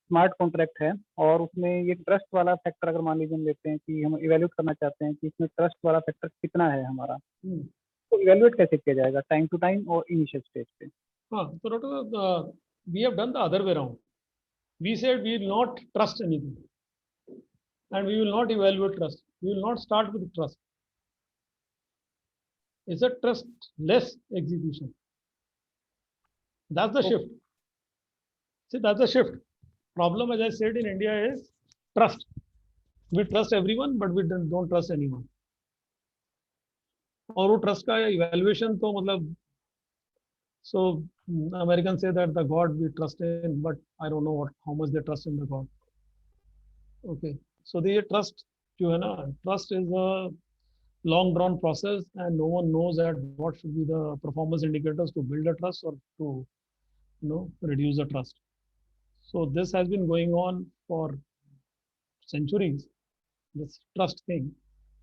स्मार्ट कॉन्ट्रैक्ट है, और उसमें ये ट्रस्ट वाला फैक्टर अगर मान लीजिए हम लेते हैं कि हम इवेल्युएट करना चाहते हैं कि इसमें ट्रस्ट वाला फैक्टर कितना है हमारा, तो इवेल्युएट कैसे किया जाएगा, टाइम टू टाइम और इनिशियल स्टेज पे? हाँ, तो doctor, we have done the other way around. We said we will not trust anything, and we will not evaluate trust. We will not start with trust. It's a trustless execution. That's the shift. See, that's the shift. Problem, as I said, in India is trust. We trust everyone, but we don't trust anyone. और वो trust का evaluation तो मतलब, so Americans say that the God we trust in, but I don't know how much they trust in the God. Okay, so the trust जो है ना, trust is a long drawn process, and no one knows that what should be the performance indicators to build a trust or to reduce the trust. So this has been going on for centuries. This trust thing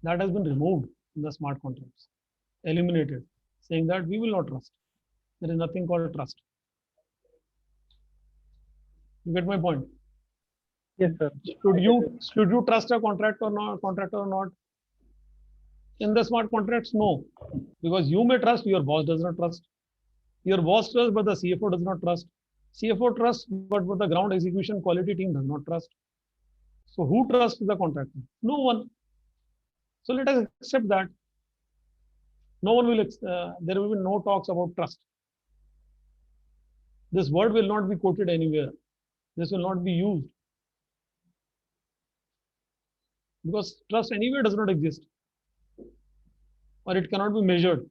that has been removed in the smart contracts, eliminated, saying that we will not trust. There is nothing called trust. You get my point? Yes, sir. Should you trust a contractor or not? In the smart contracts, no, because you may trust, your boss does not trust. Your boss trusts, but the CFO does not trust. CFO trusts, but the ground execution quality team does not trust. So who trusts the contractor? No one. So let us accept that. No one will. There will be no talks about trust. This word will not be quoted anywhere. This will not be used, because trust anywhere does not exist, or it cannot be measured.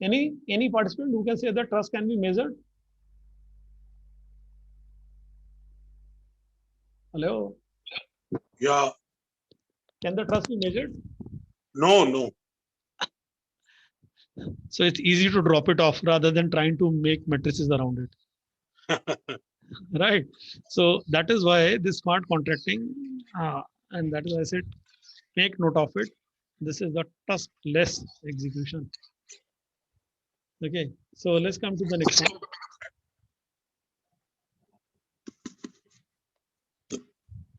Any participant who can say that trust can be measured? Hello? Yeah. Can the trust be measured? No. So it's easy to drop it off rather than trying to make matrices around it. Right. So that is why this smart contracting, and that is why I said, make note of it. This is the trustless execution. Okay. So let's come to the next one.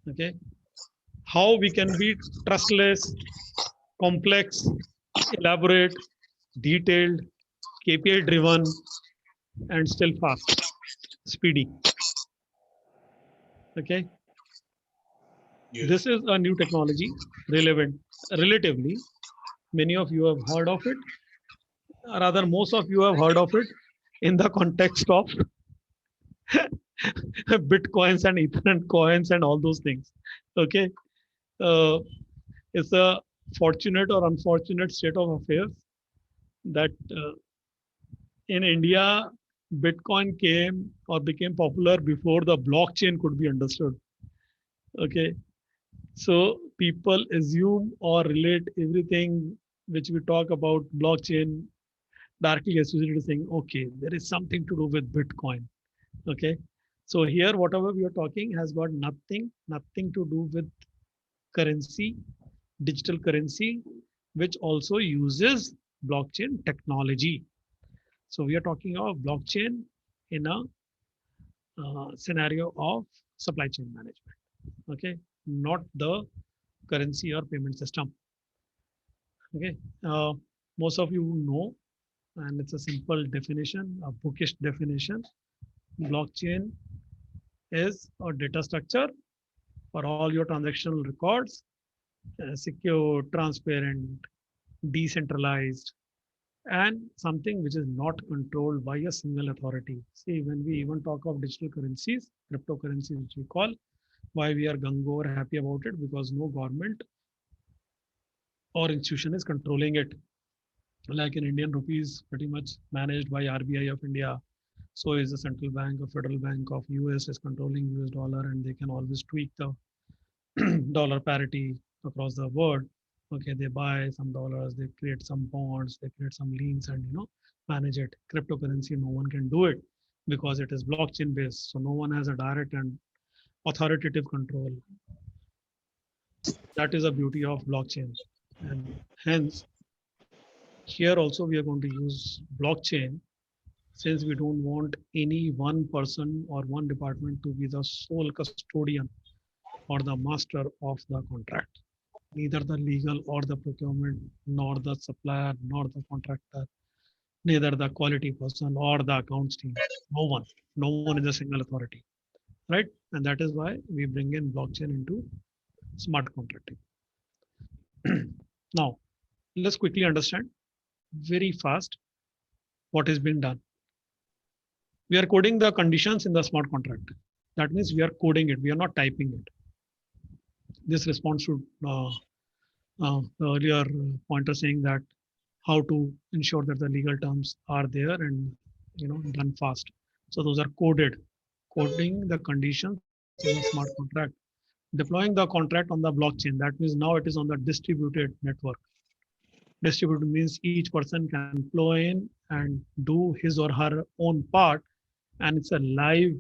Okay. How we can be trustless, complex, elaborate, detailed, KPI driven, and still fast, speedy. Okay. Yes. This is a new technology, relevant, relatively. Many of you have heard of it. Rather, most of you have heard of it in the context of Bitcoins and Ethernet coins and all those things. Okay. It's a fortunate or unfortunate state of affairs that in India, Bitcoin came or became popular before the blockchain could be understood. Okay. So people assume or relate everything which we talk about blockchain directly associated to saying, okay, there is something to do with Bitcoin. Okay. So here, whatever we are talking has got nothing to do with currency, digital currency, which also uses blockchain technology. So we are talking about blockchain in a scenario of supply chain management. Okay, not the currency or payment system. Okay, most of you know, and it's a simple definition, a bookish definition. Blockchain is a data structure for all your transactional records, secure, transparent, decentralized, and something which is not controlled by a single authority. See, when we even talk of digital currencies, cryptocurrencies, which we call, why we are gung ho or happy about it? Because no government or institution is controlling it. Like in Indian rupees, pretty much managed by RBI of India. So is the central bank or federal bank of US is controlling US dollar, and they can always tweak the dollar parity across the world. Okay, they buy some dollars, they create some bonds, they create some liens, and manage it. Cryptocurrency, no one can do it because it is blockchain based. So no one has a direct and authoritative control. That is the beauty of blockchain. And hence, here also we are going to use blockchain, since we don't want any one person or one department to be the sole custodian or the master of the contract. Neither the legal or the procurement, nor the supplier, nor the contractor, neither the quality person or the accounts team. No one. No one is a single authority. Right? And that is why we bring in blockchain into smart contracting. Now, let's quickly understand very fast what is being done. We are coding the conditions in the smart contract. That means we are coding it. We are not typing it. This response to the earlier pointer saying that how to ensure that the legal terms are there and done fast. So those are coded. Coding the conditions in a smart contract. Deploying the contract on the blockchain. That means now it is on the distributed network. Distributed means each person can flow in and do his or her own part, and it's a live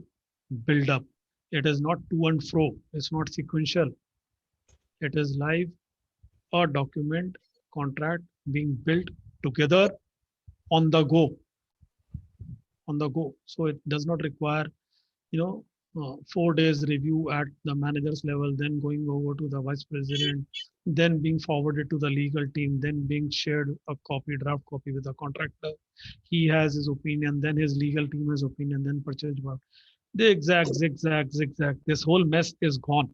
build up. It is not to and fro. It's not sequential. It is live, a document contract being built together on the go. On the go. So it does not require, 4 days review at the manager's level, then going over to the vice president, then being forwarded to the legal team, then being shared a copy, draft copy with the contractor. He has his opinion, then his legal team has opinion, then purchase about. The exact zigzag. This whole mess is gone.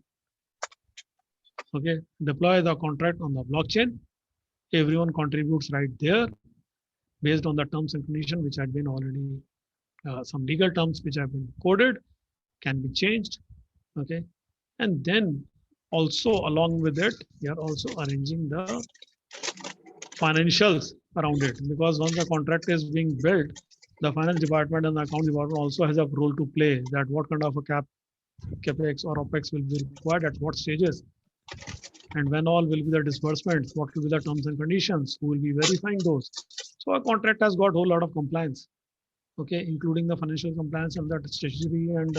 Okay, deploy the contract on the blockchain. Everyone contributes right there based on the terms and conditions which had been already some legal terms which have been coded, can be changed. Okay, and then also along with it, we are also arranging the financials around it, because once the contract is being built, the finance department and the account department also has a role to play, that what kind of a capex or opex will be required at what stages, and when all will be the disbursements, what will be the terms and conditions, who will be verifying those. So a contract has got a whole lot of compliance, okay, including the financial compliance and that statutory and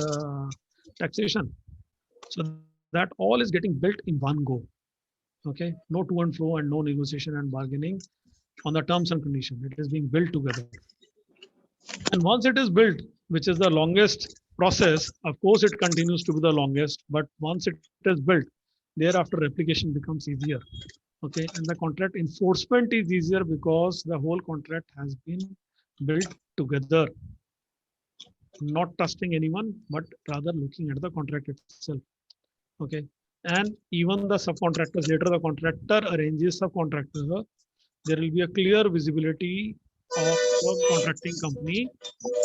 taxation. So that all is getting built in one go. Okay, no to and fro and no negotiation and bargaining on the terms and conditions. It is being built together. And once it is built, which is the longest process, of course, it continues to be the longest, but once it is built, thereafter replication becomes easier. Okay, and the contract enforcement is easier because the whole contract has been built together, not trusting anyone, but rather looking at the contract itself. Okay, and even the subcontractors, later the contractor arranges subcontractors, there will be a clear visibility of the contracting company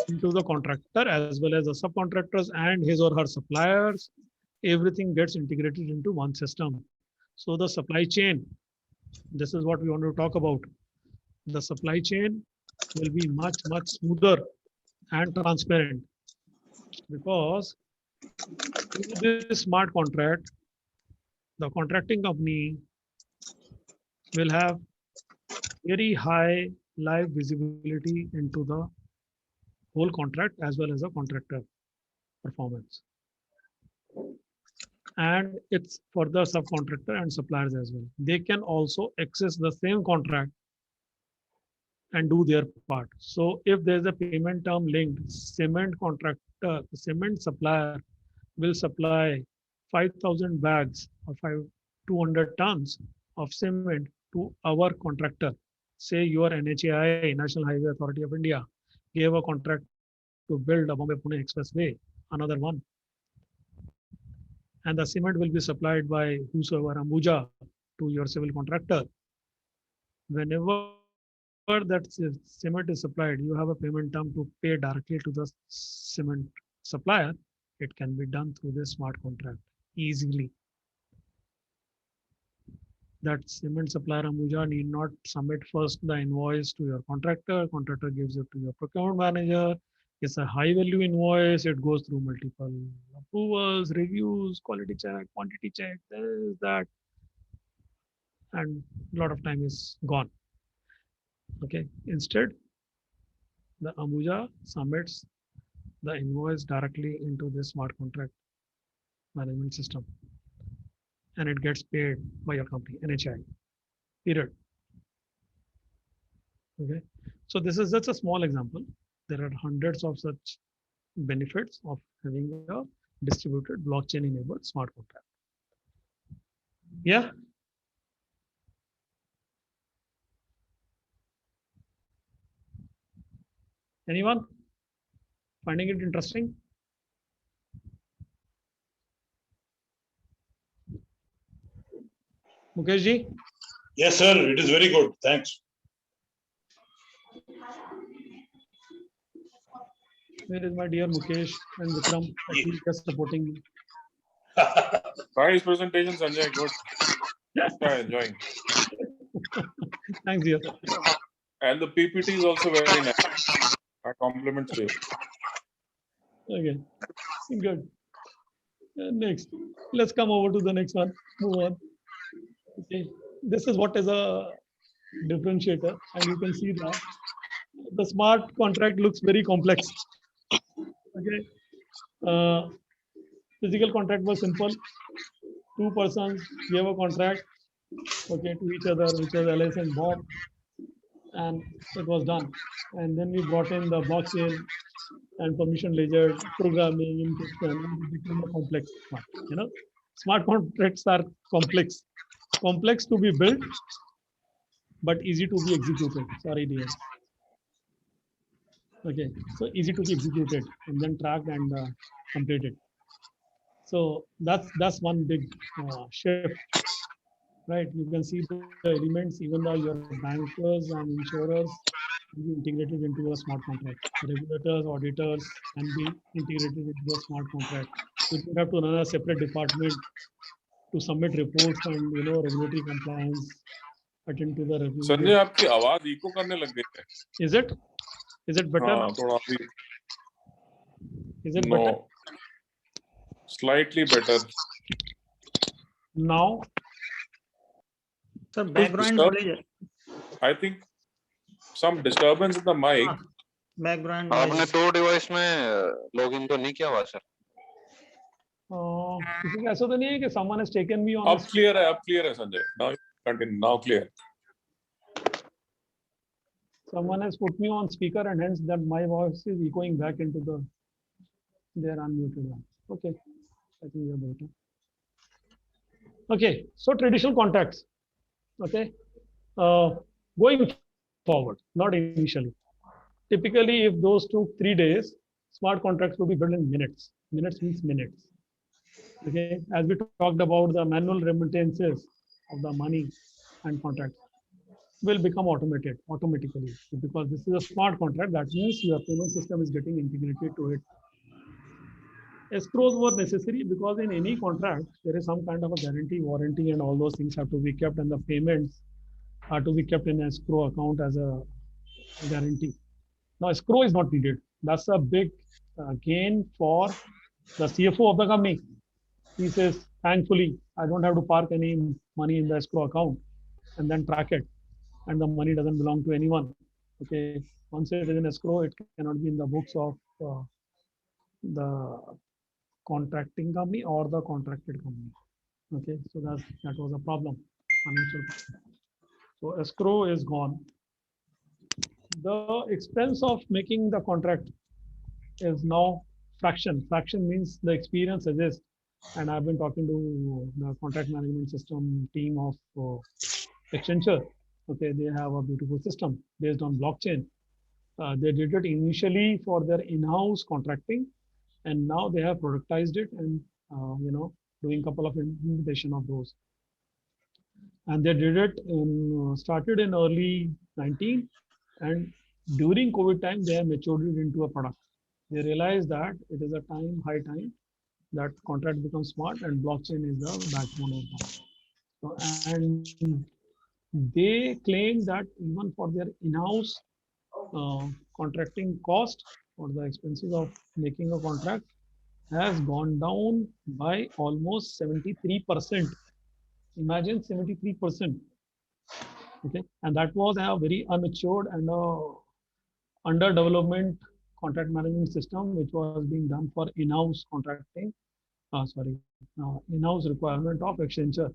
into the contractor as well as the subcontractors and his or her suppliers. Everything gets integrated into one system. So the supply chain, this is what we want to talk about. The supply chain will be much smoother and transparent, because with this smart contract, the contracting company will have very high live visibility into the whole contract as well as the contractor performance. and it's for the subcontractor and suppliers as well. They can also access the same contract and do their part. So if there's a payment term linked, cement contractor, cement supplier will supply 5,000 bags or 200 tons of cement to our contractor. Say your NHAI, National Highway Authority of India, gave a contract to build a Bombay-Pune Expressway, another one. And the cement will be supplied by whosoever, Ambuja, to your civil contractor. Whenever that cement is supplied, you have a payment term to pay directly to the cement supplier. It can be done through the smart contract easily. That cement supplier Ambuja need not submit first the invoice to your contractor. Contractor gives it to your procurement manager. It's a high value invoice. It goes through multiple approvals, reviews, quality check, quantity check, this, that, and a lot of time is gone. Okay. Instead, the Ambuja submits the invoice directly into the smart contract management system, and it gets paid by your company, NHI. Period. Okay. So this is just a small example. There are hundreds of such benefits of having a distributed blockchain enabled smart contract. Yeah. Anyone finding it interesting? Mukesh ji? Yes, sir. It is very good. Thanks. Where is my dear Mukesh and Vikram? He's just supporting me. Nice presentation, Sanjay. Good. Yeah, enjoying. Thanks, dear. And the PPT is also very nice. I compliment you. Okay, good. Next, let's come over to the next one. Move on. Okay, this is what is a differentiator, and you can see that the smart contract looks very complex. Okay, physical contract was simple. Two persons gave a contract, okay, to each other, which was Alice and Bob, and it was done. And then we brought in the blockchain and permission ledger, programming, encryption, and it became a complex one. You know, smart contracts are complex, complex to be built, but easy to be executed. Sorry, dear. Okay, so easy to be executed and then tracked and completed. So that's one big shift, right? You can see the elements, even though your bankers and insurers can be integrated into a smart contract. Regulators, auditors can be integrated into a smart contract. You don't have to run a separate department to submit reports and regulatory compliance, attend to the review. Sanjay आपकी आवाज eco करने लग गई है. Is it? Is it better now? थोड़ा भी. Is it No. better? Slightly better. Now? Sir, background noise. I think some disturbance in the mic. Background आपने noise. 2 device में लॉगिन तो नहीं किया हुआ सर? किसी का ऐसा तो नहीं है कि someone has taken me on. अब clear है Sanjay. Now continue. Now clear. Someone has put me on speaker and hence that my voice is echoing back into their unmuted one. Okay, I think we are better. Okay, so traditional contracts. Okay, going forward, not initially. Typically, if those took 3 days, smart contracts will be built in minutes. Minutes means minutes. Okay, as we talked about the manual remittances of the money and contracts will become automated automatically because this is a smart contract. That means your payment system is getting integrated to it. Escrows were necessary because in any contract there is some kind of a guarantee, warranty, and all those things have to be kept, and the payments are to be kept in escrow account as a guarantee. Now escrow is not needed. That's a big gain for the CFO of the company. He says, thankfully, I don't have to park any money in the escrow account and then track it, and the money doesn't belong to anyone. Okay, once it is in escrow, it cannot be in the books of the contracting company or the contracted company. Okay, so that was a problem. Financial. So escrow is gone. The expense of making the contract is now fraction. Fraction means the experience suggests, and I've been talking to the contract management system team of Accenture. Okay, they have a beautiful system based on blockchain. They did it initially for their in-house contracting, and now they have productized it and doing a couple of implementation of those. And they did it started in early 19, and during COVID time they have matured it into a product. They realized that it is a high time that contract becomes smart, and blockchain is the backbone of that. So, and they claim that even for their in-house contracting cost or the expenses of making a contract has gone down by almost 73%. Imagine 73%. Okay, and that was a very unmatured and under development contract management system, which was being done for in-house contracting. In-house requirement of Accenture.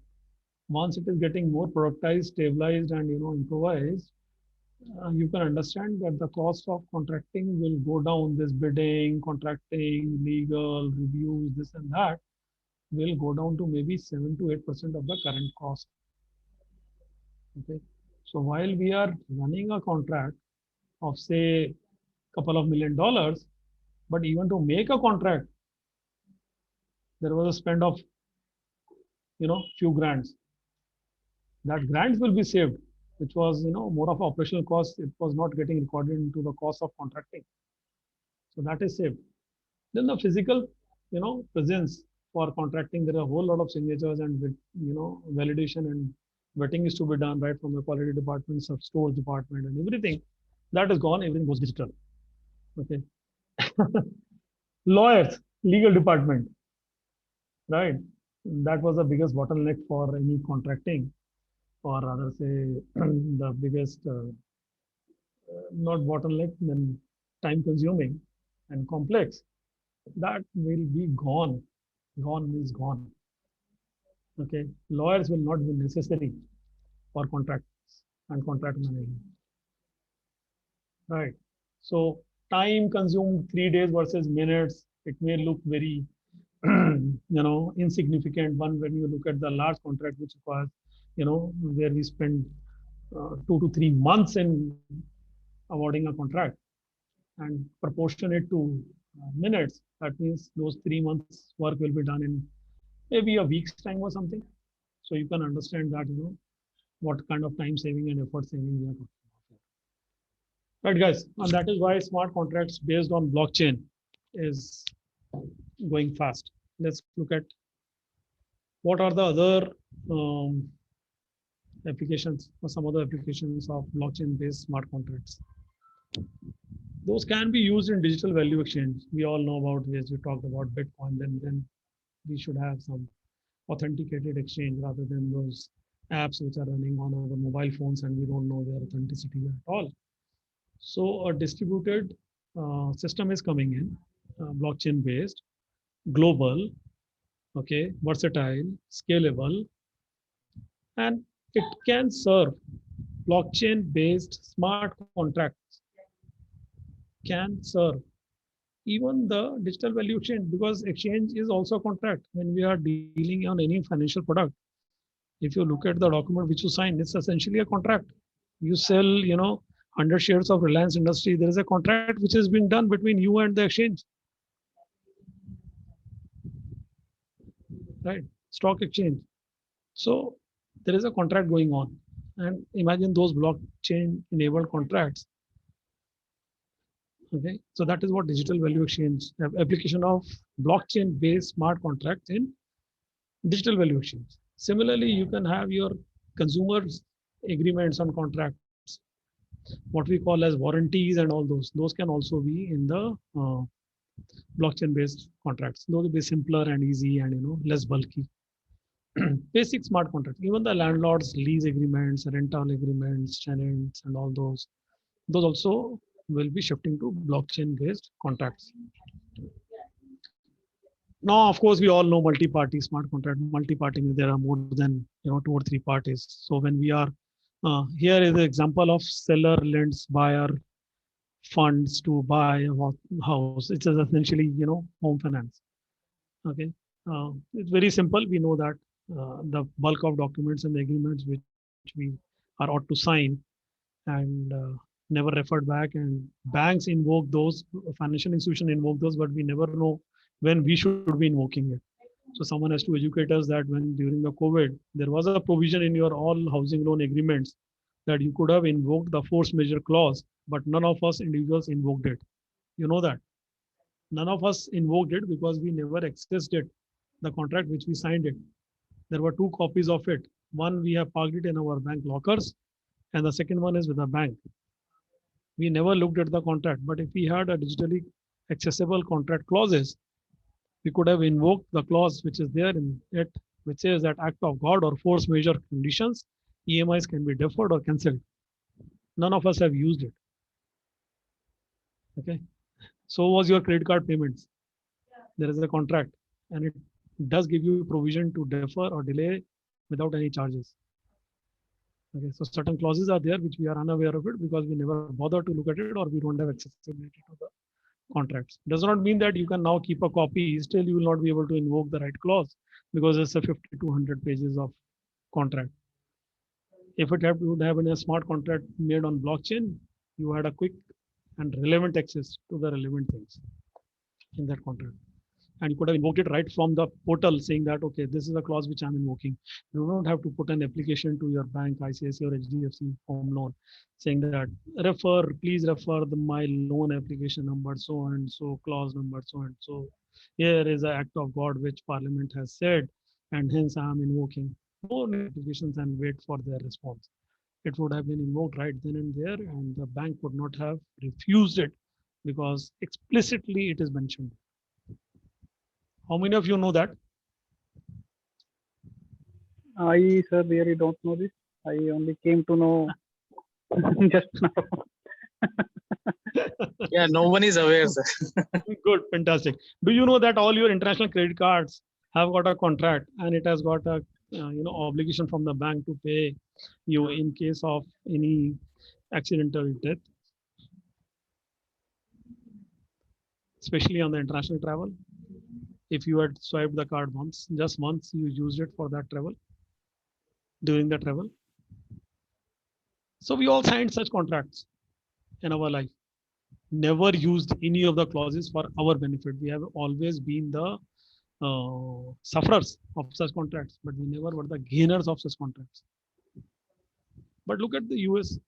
Once it is getting more productized, stabilized, and improvised, you can understand that the cost of contracting will go down. This bidding, contracting, legal reviews, this and that will go down to maybe 7 to 8% of the current cost. Okay, so while we are running a contract of say couple of $1 million, but even to make a contract, there was a spend of few grants. That grants will be saved, which was more of operational cost. It was not getting recorded into the cost of contracting, so that is saved. Then the physical presence for contracting, there are a whole lot of signatures and validation and vetting is to be done right from the quality department, sub stores department, and everything that is gone. Everything goes digital. Okay. Lawyers, legal department, right? That was the biggest bottleneck for any contracting, or rather say the biggest, not bottleneck, then time consuming and complex. That will be gone. Gone means gone. Okay, lawyers will not be necessary for contracts and contract management. Right. So time consumed 3 days versus minutes. It may look very insignificant one when you look at the large contract, which requires where we spend 2 to 3 months in awarding a contract, and proportion it to minutes. That means those 3 months work will be done in maybe a week's time or something. So you can understand that what kind of time saving and effort saving we are talking about. Right, guys, and that is why smart contracts based on blockchain is going fast. Let's look at what are the other applications or some other applications of blockchain based smart contracts. Those can be used in digital value exchange. We all know about this. We talked about Bitcoin. Then we should have some authenticated exchange rather than those apps which are running on our mobile phones and we don't know their authenticity at all. So a distributed system is coming in, blockchain based, global, okay, versatile, scalable, and it can serve blockchain based smart contracts can serve even the digital value exchange, because exchange is also a contract. When we are dealing on any financial product, if you look at the document which you sign, it's essentially a contract. You sell 100 shares of Reliance Industry, there is a contract which has been done between you and the exchange, right? Stock exchange. So there is a contract going on, and imagine those blockchain enabled contracts. Okay, so that is what digital value exchange, application of blockchain based smart contracts in digital value exchange. Similarly, you can have your consumers agreements on contracts, what we call as warranties and all those can also be in the blockchain based contracts. Those will be simpler and easy and less bulky. Basic smart contracts, even the landlords lease agreements, rental agreements, tenants, and all those also will be shifting to blockchain based contracts. Now, of course, we all know multi-party smart contract. Multi-party means there are more than 2 or 3 parties. So when we are here is an example of seller lends buyer funds to buy a house. It is essentially home finance. Okay, it's very simple. We know that the bulk of documents and the agreements which we are ought to sign and never referred back, and banks invoke those, financial institution invoke those, but we never know when we should be invoking it. So someone has to educate us that when during the COVID there was a provision in your all housing loan agreements that you could have invoked the force majeure clause, but none of us individuals invoked it. You know that none of us invoked it because we never accessed it, the contract which we signed it. There were 2 copies of it. One we have parked it in our bank lockers, and the second one is with the bank. We never looked at the contract, but if we had a digitally accessible contract clauses, we could have invoked the clause which is there in it, which says that act of God or force majeure conditions, EMIs can be deferred or cancelled. None of us have used it. Okay. So was your credit card payments. There is a contract and it does give you provision to defer or delay without any charges. Okay, so certain clauses are there which we are unaware of it because we never bother to look at it or we don't have accessibility to the contracts. Does not mean that you can now keep a copy, still you will not be able to invoke the right clause because it's a 50 to 100 pages of contract. If it would have been a smart contract made on blockchain, you had a quick and relevant access to the relevant things in that contract. And you could have invoked it right from the portal saying that, okay, this is a clause which I'm invoking. You don't have to put an application to your bank, ICICI or HDFC home loan saying that please refer my loan application number, so and so, clause number, so and so. Here is an act of God which Parliament has said, and hence I am invoking. No applications and wait for their response. It would have been invoked right then and there, and the bank would not have refused it because explicitly it is mentioned. How many of you know that? I, sir, really don't know this. I only came to know just now. Yeah, no one is aware, sir. Good, fantastic. Do you know that all your international credit cards have got a contract and it has got a obligation from the bank to pay you in case of any accidental death, especially on the international travel? If you had swiped the card once, just once, you used it for that travel, during the travel. So we all signed such contracts in our life. Never used any of the clauses for our benefit. We have always been the sufferers of such contracts, but we never were the gainers of such contracts. But look at the US.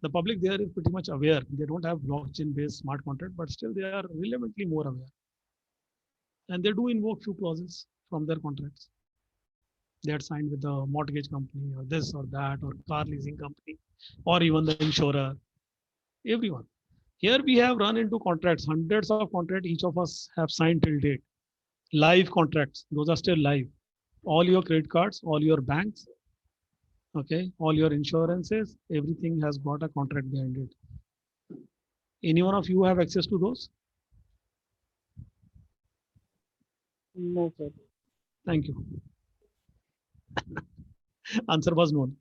The public there is pretty much aware. They don't have blockchain-based smart contract, but still they are relevantly more aware. And they do invoke few clauses from their contracts. They are signed with the mortgage company or this or that or car leasing company or even the insurer. Everyone. Here we have run into contracts, hundreds of contracts each of us have signed till date. Live contracts, those are still live. All your credit cards, all your banks, okay, all your insurances, everything has got a contract behind it. Any one of you have access to those? No, sir. Thank you. Answer was known.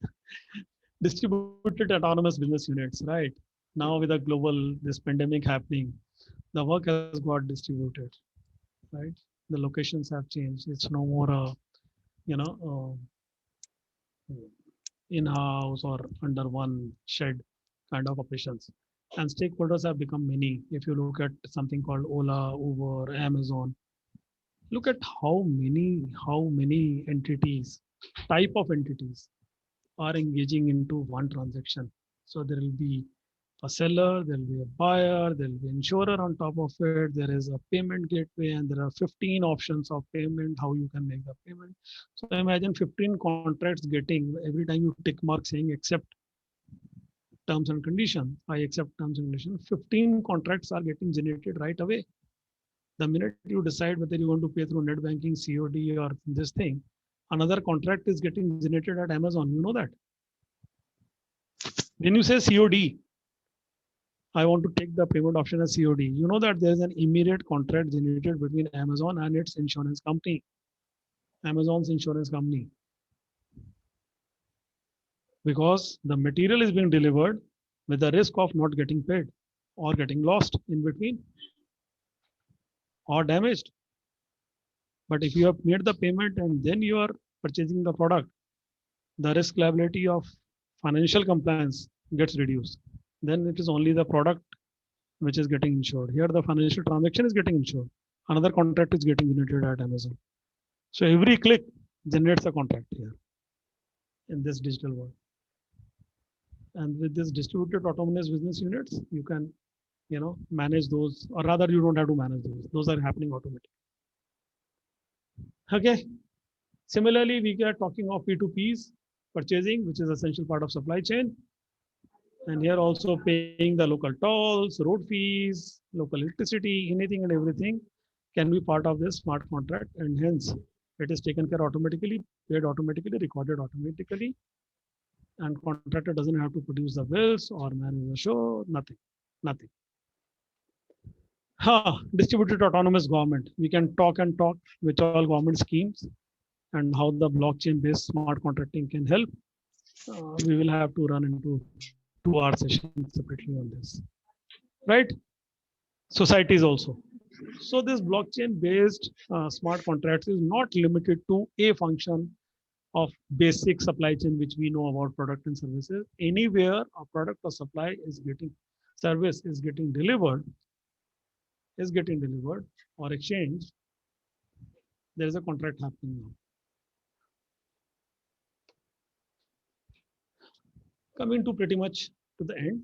Distributed autonomous business units, right? Now with the global, this pandemic happening, the work has got distributed, right? The locations have changed. It's no more, in-house or under one shed kind of operations. And stakeholders have become many. If you look at something called Ola, Uber, Amazon, look at how many entities, type of entities are engaging into one transaction. So there will be a seller, there will be a buyer, there will be an insurer on top of it. There is a payment gateway and there are 15 options of payment, how you can make the payment. So imagine 15 contracts getting, every time you tick mark saying accept terms and conditions, I accept terms and conditions, 15 contracts are getting generated right away. The minute you decide whether you want to pay through net banking, COD or this thing, another contract is getting generated at Amazon. You know that. When you say COD, I want to take the payment option as COD. You know that there is an immediate contract generated between Amazon and its insurance company, Amazon's insurance company, because the material is being delivered with the risk of not getting paid or getting lost in between or damaged. But if you have made the payment and then you are purchasing the product, the risk liability of financial compliance gets reduced. Then it is only the product which is getting insured. Here, the financial transaction is getting insured. Another contract is getting generated at Amazon. So every click generates a contract here in this digital world. And with this distributed autonomous business units, you can, manage those, or rather, you don't have to manage those. Those are happening automatically. Okay. Similarly, we are talking of P2Ps, purchasing, which is essential part of supply chain. And here also paying the local tolls, road fees, local electricity, anything and everything can be part of this smart contract. And hence, it is taken care automatically, paid automatically, recorded automatically. And contractor doesn't have to produce the bills or manage the show, nothing. Distributed autonomous government. We can talk which all government schemes and how the blockchain-based smart contracting can help. We will have to run into 2-hour session separately on this, right? Societies also. So this blockchain-based smart contracts is not limited to a function of basic supply chain, which we know about product and services. Anywhere a product or supply is getting service is getting delivered or exchanged, there is a contract happening now. Coming to pretty much to the end,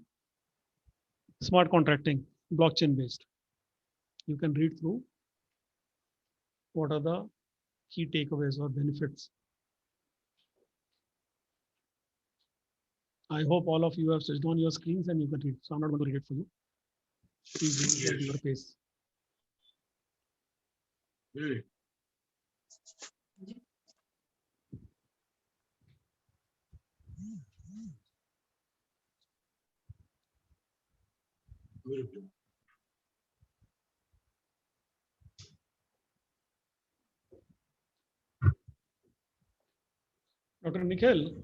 smart contracting, blockchain based. You can read through what are the key takeaways or benefits. I hope all of you have switched on your screens and you can read. So I'm not going to read it for you. Please read at your pace. Very good. Dr. Nikhil.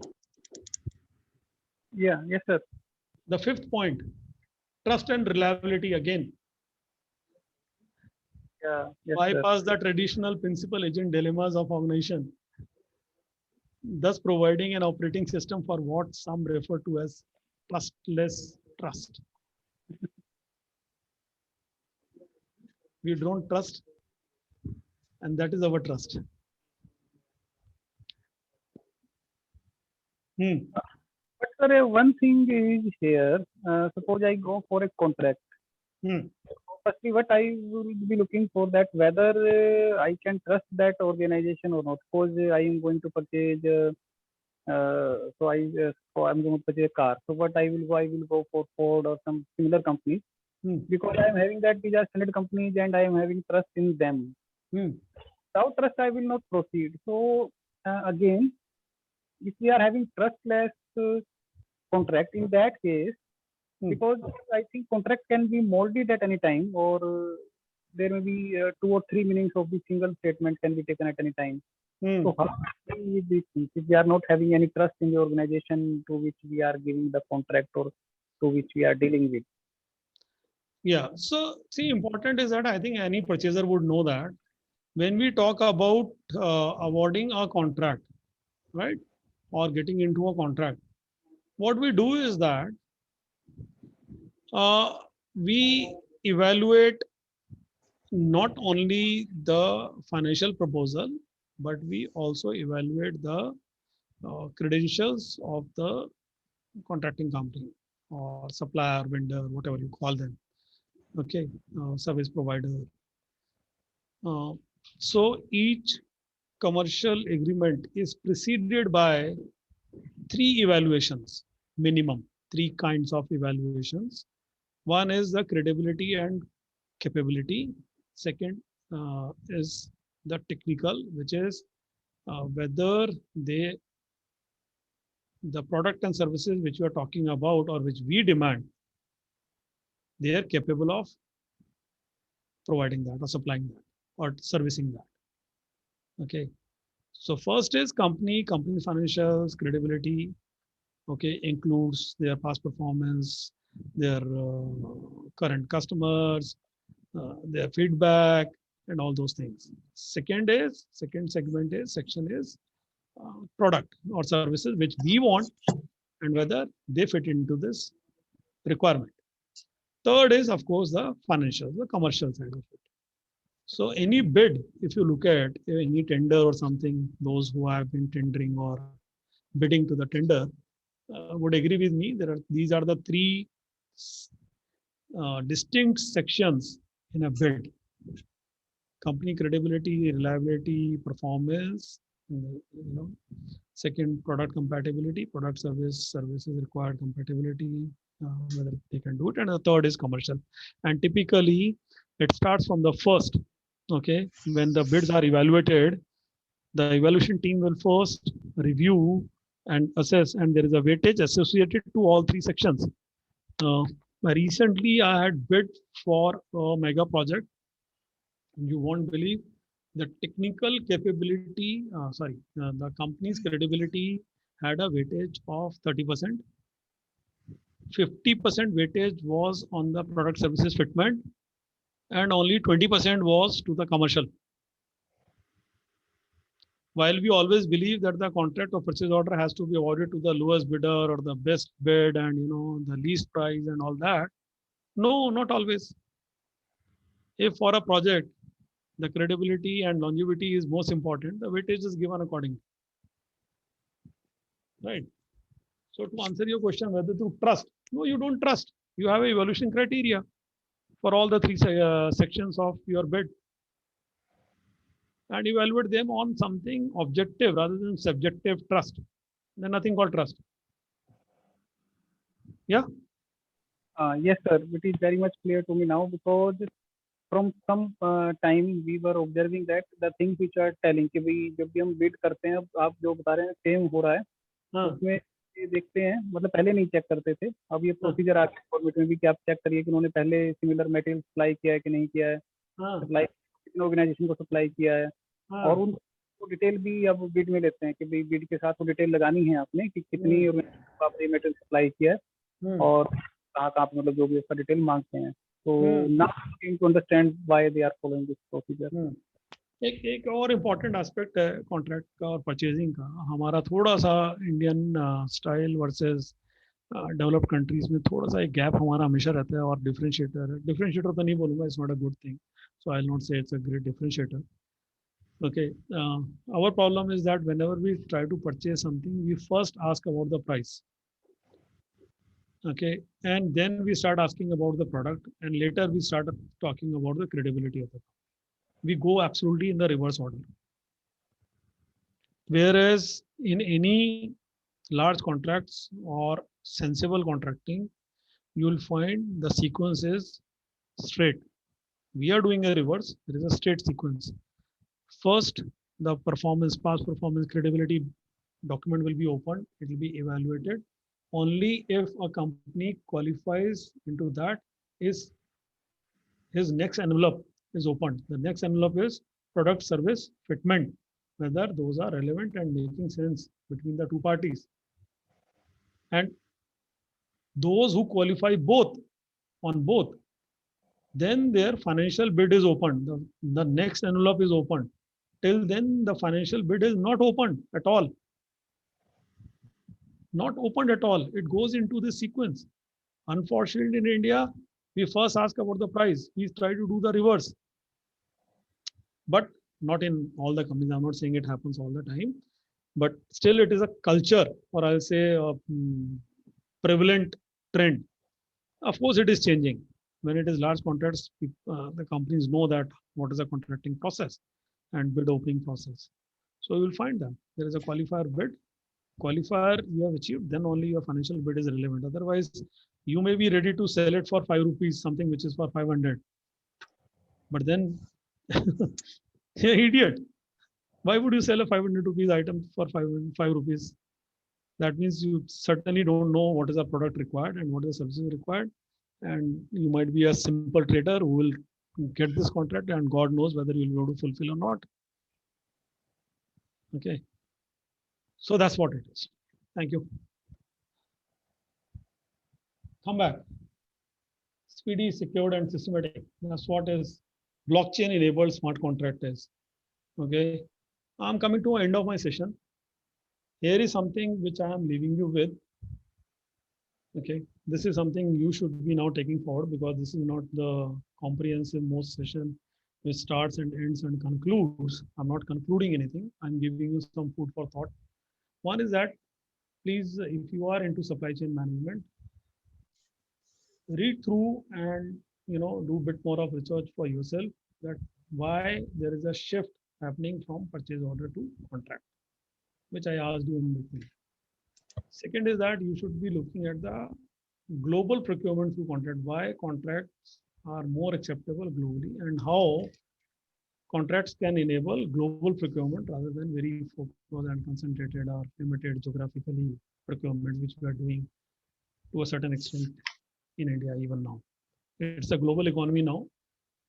Yeah, yes, sir. The fifth point, trust and reliability again. Yeah, yes, Bypass sir. the traditional principal agent dilemmas of organization, thus providing an operating system for what some refer to as trustless trust. We don't trust, and that is our trust. But sir, one thing is here. Suppose I go for a contract. Firstly, what I will be looking for that whether I can trust that organization or not. Suppose I am going to purchase. So I'm going to purchase a car. So what I will go for Ford or some similar companies because I am having that these are standard companies and I am having trust in them. Without trust, I will not proceed. So again, if we are having trustless contract in that case, because I think contract can be molded at any time, or there may be 2 or 3 meanings of the single statement can be taken at any time. So how with these things if we are not having any trust in the organization to which we are giving the contract or to which we are dealing with? Yeah. So see, important is that I think any purchaser would know that when we talk about awarding a contract, right, or getting into a contract, what we do is that we evaluate not only the financial proposal, but we also evaluate the credentials of the contracting company or supplier, vendor, whatever you call them. Okay, service provider. So each commercial agreement is preceded by 3 evaluations, minimum 3 kinds of evaluations. One is the credibility and capability. Second is the technical, which is whether the product and services which you are talking about or which we demand they are capable of providing that or supplying that or servicing that. Okay. So first is company financials, credibility. Okay, includes their past performance, their current customers, their feedback, and all those things. Second section is product or services which we want and whether they fit into this requirement. Third is, of course, the financial, the commercial side of it. So any bid, if you look at any tender or something, those who have been tendering or bidding to the tender would agree with me. These are the three distinct sections in a bid: company credibility, reliability, performance. Second, product compatibility, product services required compatibility, whether they can do it. And the third is commercial. And typically, it starts from the first. Okay, when the bids are evaluated, the evaluation team will first review and assess, and there is a weightage associated to all three sections. Recently, I had bid for a mega project. You won't believe the technical capability, the company's credibility had a weightage of 30%. 50% weightage was on the product services fitment, and only 20% was to the commercial. While we always believe that the contract or purchase order has to be awarded to the lowest bidder or the best bid and the least price and all that, no, not always. If for a project the credibility and longevity is most important, the weightage is given accordingly. Right. So to answer your question, whether to trust, no, you don't trust. You have a evaluation criteria for all the three sections of your bid, and evaluate them on something objective rather than subjective trust. There's nothing called trust. Yeah. Yes, sir. It is very much clear to me now, because from some time we were observing that the things which are telling कि भाई जब भी हम bid करते हैं, आप जो बता रहे हैं same हो रहा है, उसमें ये देखते हैं, मतलब पहले नहीं चेक करते थे, अब ये प्रोसीजर आ गया गवर्नमेंट में भी कि आप चेक करिए कि उन्होंने पहले सिमिलर मटेरियल सप्लाई किया है कि नहीं किया है, सप्लाई कितने ऑर्गेनाइजेशन को सप्लाई किया है, और उनको डिटेल भी अब बिड में लेते हैं कि भाई बिड के साथ वो डिटेल लगानी है आपने कि कितनी ऑर्गेनाइजेशन को आपने मटेरियल सप्लाई किया है और कहाँ मतलब जो भी उसका डिटेल मांगते हैं. So now I'm to understand why they are following this procedure. एक और इम्पोर्टेंट एस्पेक्ट है कॉन्ट्रैक्ट का और परचेजिंग का. हमारा थोड़ा सा Indian style versus developed countries में थोड़ा सा एक गैप हमारा हमेशा रहता है, और डिफरेंशिएटर तो नहीं बोलूँगा, it's not a good thing, so I will not say it's a great differentiator. Okay, our problem is that whenever we try to purchase something, we first ask about the price. Okay, and then we start asking about the product, and later we start talking about the credibility of it. We go absolutely in the reverse order. Whereas in any large contracts or sensible contracting, you will find the sequence is straight. We are doing a reverse. There is a straight sequence. First, the performance, past performance, credibility document will be opened. It will be evaluated. Only if a company qualifies into that is his next envelope is opened. The next envelope is product service fitment, whether those are relevant and making sense between the two parties. And those who qualify both on both, then their financial bid is opened. The next envelope is opened. Till then, the financial bid is not opened at all. Not opened at all. It goes into the sequence. Unfortunately, in India, we first ask about the price. We try to do the reverse. But not in all the companies. I'm not saying it happens all the time. But still, it is a culture, or I'll say a prevalent trend. Of course, it is changing. When it is large contracts, the companies know that what is a contracting process and bid opening process. So you will find that there is a qualifier bid. Qualifier you have achieved, then only your financial bid is relevant. Otherwise, you may be ready to sell it for 5 rupees, something which is for 500. But then, you're an idiot. Why would you sell a 500 rupees item for 5 rupees? That means you certainly don't know what is the product required and what is the services required. and you might be a simple trader who will get this contract, and God knows whether you'll be able to fulfill or not. Okay. So that's what it is. Thank you. Come back. Speedy, secured, and systematic. That's what is blockchain enabled smart contract is. Okay. I'm coming to the end of my session. Here is something which I am leaving you with. Okay. This is something you should be now taking forward, because this is not the comprehensive most session which starts and ends and concludes. I'm not concluding anything. I'm giving you some food for thought. One is that, please, if you are into supply chain management, read through and do a bit more of research for yourself, that why there is a shift happening from purchase order to contract, which I asked you in between. Second is that you should be looking at the global procurement through contract, why contracts are more acceptable globally, and how contracts can enable global procurement rather than very focused and concentrated or limited geographically procurement, which we are doing to a certain extent in India even now. It's a global economy now,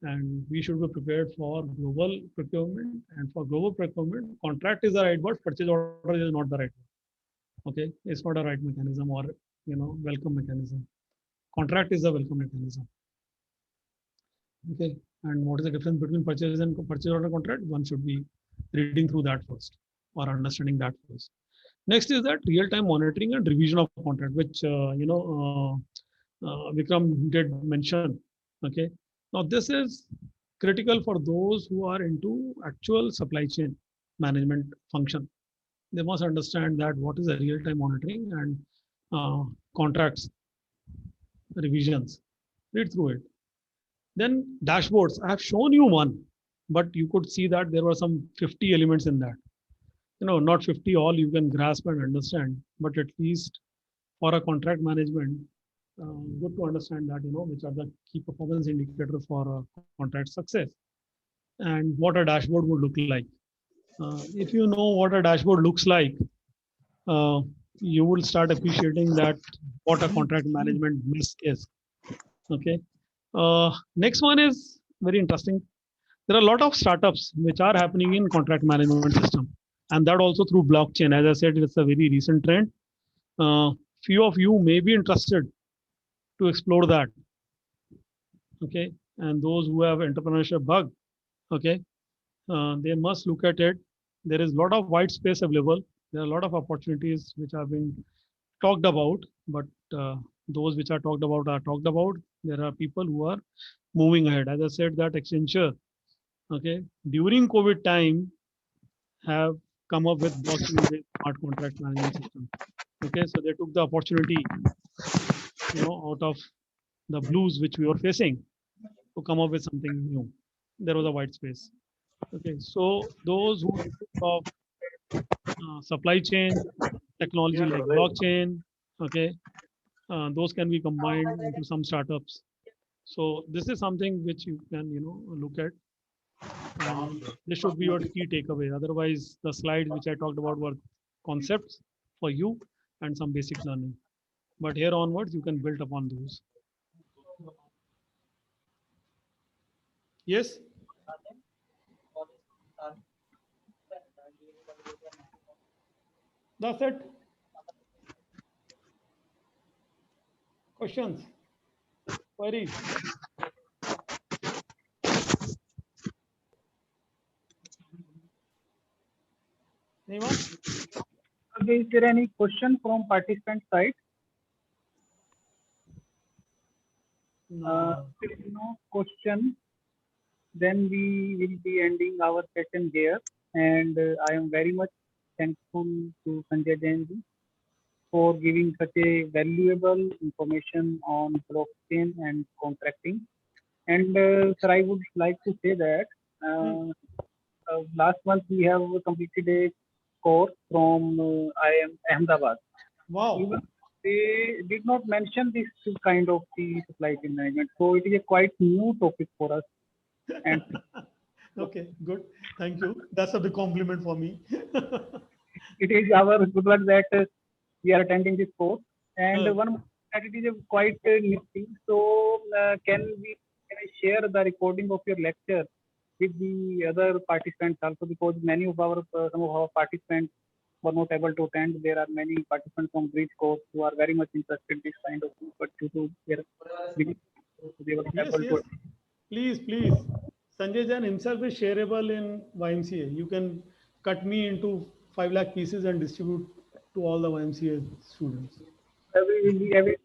and we should be prepared for global procurement. And for global procurement, contract is the right word, purchase order is not the right word. Okay, it's not a right mechanism or welcome mechanism. Contract is a welcome mechanism. Okay, and what is the difference between purchase and purchase order contract? One should be reading through that first or understanding that first. Next is that real-time monitoring and revision of contract, which Vikram did mention. Okay, now this is critical for those who are into actual supply chain management function. They must understand that what is a real-time monitoring and contracts revisions. Read through it. Then dashboards. I have shown you one, but you could see that there were some 50 elements in that. Not 50 all you can grasp and understand, but at least for a contract management, good to understand that, which are the key performance indicators for contract success and what a dashboard would look like. If you know what a dashboard looks like, you will start appreciating that what a contract management mess is. Okay. Next one is very interesting. There are a lot of startups which are happening in contract management system, and that also through blockchain. As I said, it's a very recent trend. Few of you may be interested to explore that. Okay, and those who have entrepreneurship bug, okay, they must look at it. There is a lot of white space available. There are a lot of opportunities which have been talked about, but those which are talked about are talked about. There are people who are moving ahead. As I said, that Accenture, okay, during COVID time, have come up with blockchain-based smart contract management system. Okay, so they took the opportunity, out of the blues which we were facing, to come up with something new. There was a white space. Okay, so those who think of supply chain technology like blockchain, okay, those can be combined into some startups. So this is something which you can look at. This should be your key takeaway. Otherwise, the slides which I talked about were concepts for you and some basic learning. But here onwards, you can build upon those. Yes. That's it. Questions? Queries? Anyone? Okay, is there any question from participant side? No. If there is no question, then we will be ending our session here. And I am very much thankful to Sanjay Jain ji for giving such a valuable information on blockchain and contracting. And sir, I would like to say that last month we have completed a course from IIM Ahmedabad. Wow. Even they did not mention this kind of the supply chain management. So it is a quite new topic for us. And okay, good. Thank you. That's a big compliment for me. it is our good luck that we are attending this course. And one more that it is a quite nifty. So can I share the recording of your lecture with the other participants also, because many of our some of our participants were not able to attend. There are many participants from Bridge course who are very much interested in this kind of thing, but due to their busy, they were Yes, able yes. to. Please, please. Sanjay Jain himself is shareable in YMCA. You can cut me into 5 lakh pieces and distribute to all the YMCA students. Every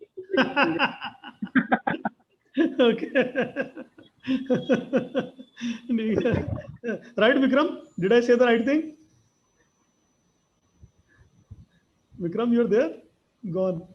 Okay. Right, Vikram? Did I say the right thing? Vikram, you're there? Gone.